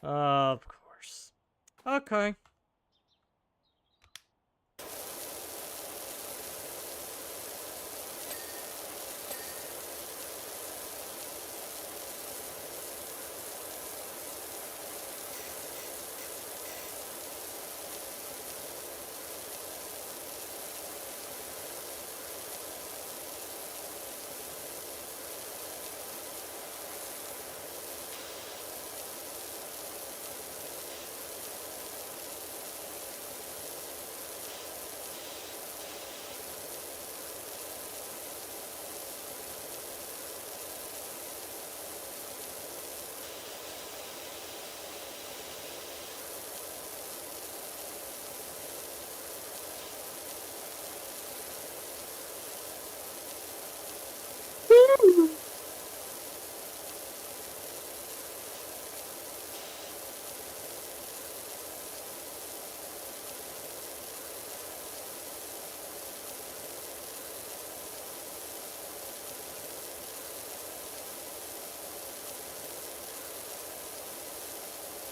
Of course. Okay.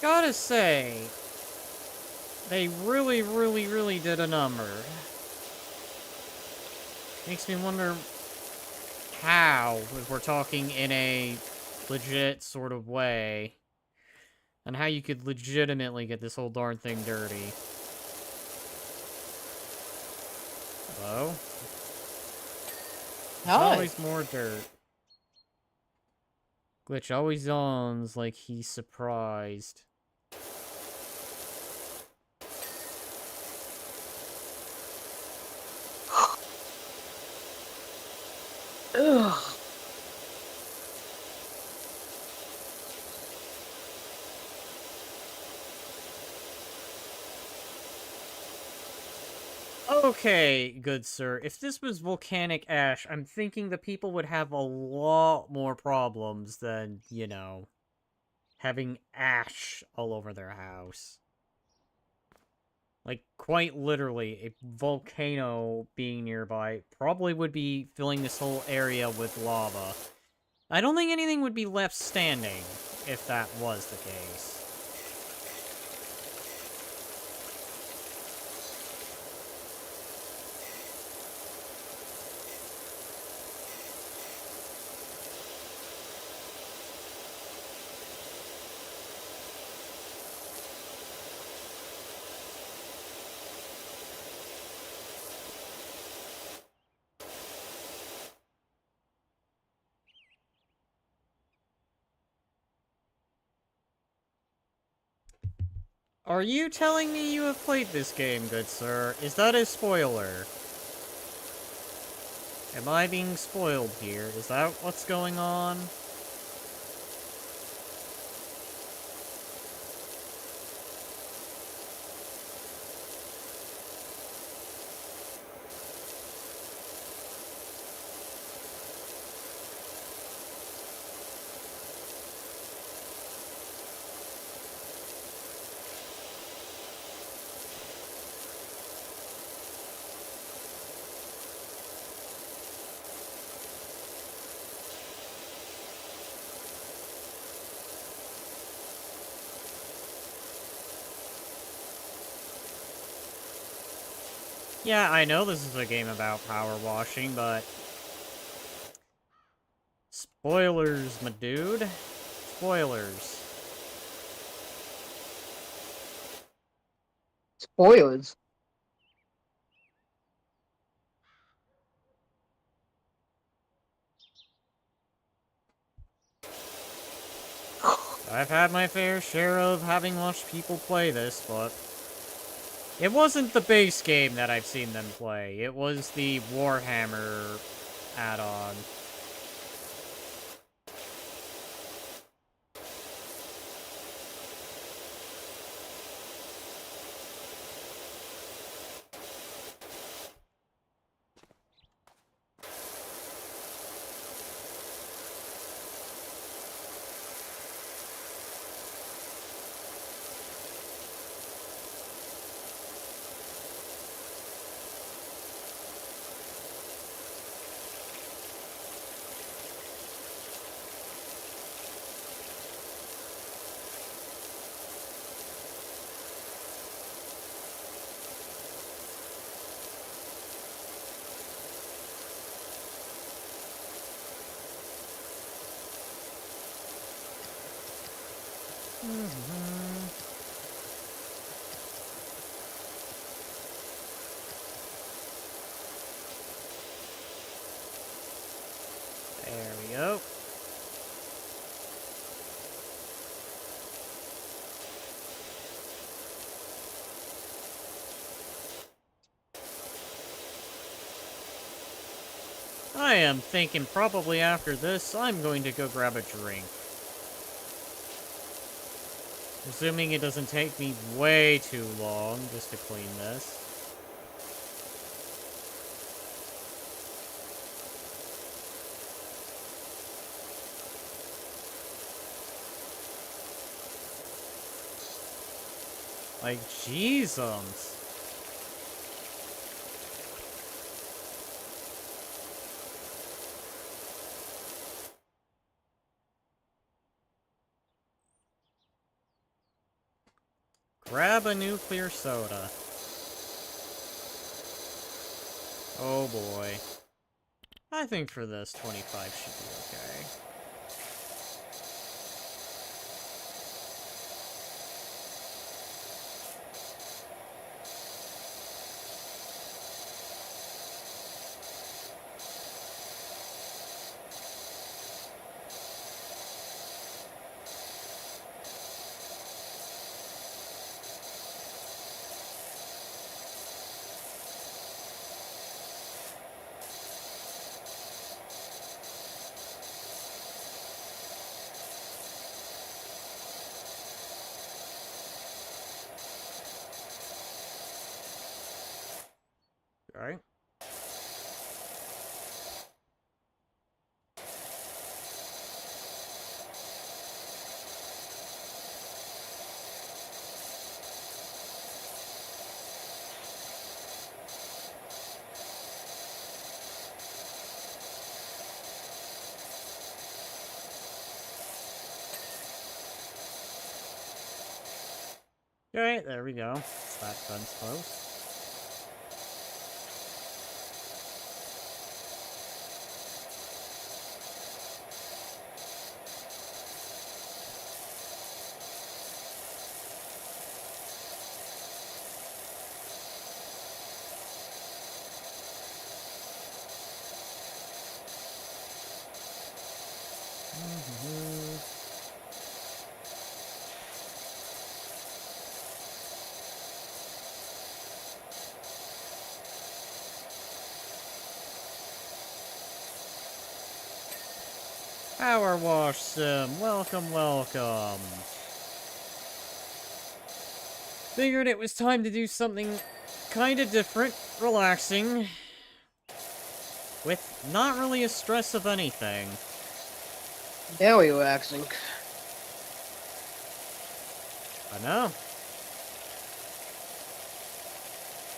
Gotta say, they really did a number. Makes me wonder how, if we're talking in a legit sort of way, and how you could legitimately get this whole darn thing dirty. Hello? There's always more dirt. Glitch always yawns like he's surprised. Ugh. Okay, good sir. If this was volcanic ash, I'm thinking the people would have a lot more problems than, you know, having ash all over their house. Like, quite literally, a volcano being nearby probably would be filling this whole area with lava. I don't think anything would be left standing if that was the case. Are you telling me you have played this game, good sir? Is that a spoiler? Am I being spoiled here? Is that what's going on? Yeah, I know this is a game about power washing, but... Spoilers, my dude. Spoilers. Spoilers. I've had my fair share of having watched people play this, but... It wasn't the base game that I've seen them play. It was the Warhammer add-on. There we go. I am thinking probably after this, I'm going to go grab a drink. Assuming it doesn't take me way too long just to clean this. Like, Jesus. Grab a nuclear soda. Oh boy. I think for this, 25 should be okay. Alright. Alright, there we go. That gun's close. Power Wash Sim, welcome, welcome. Figured it was time to do something kinda different, relaxing, with not really a stress of anything. Very relaxing. I know.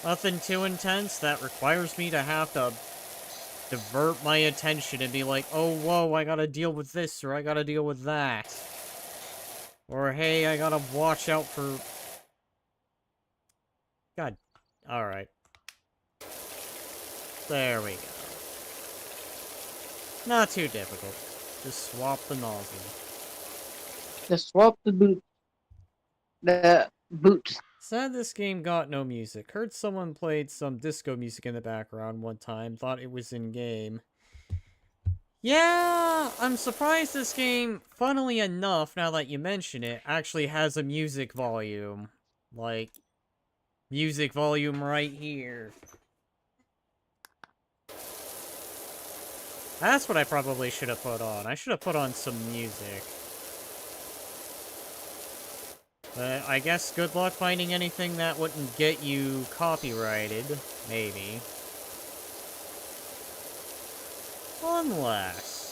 Nothing too intense that requires me to have to divert my attention and be like, oh, whoa, I gotta deal with this, or I gotta deal with that. Or, hey, I gotta watch out for... God. Alright. There we go. Not too difficult. Just swap the nozzle. Just swap the boot. The boot. Sad this game got no music. Heard someone played some disco music in the background one time. Thought it was in-game. Yeah, I'm surprised this game, funnily enough, now that you mention it, actually has a music volume. Like, music volume right here. That's what I probably should have put on. I should have put on some music. But I guess good luck finding anything that wouldn't get you copyrighted. Maybe. Unless...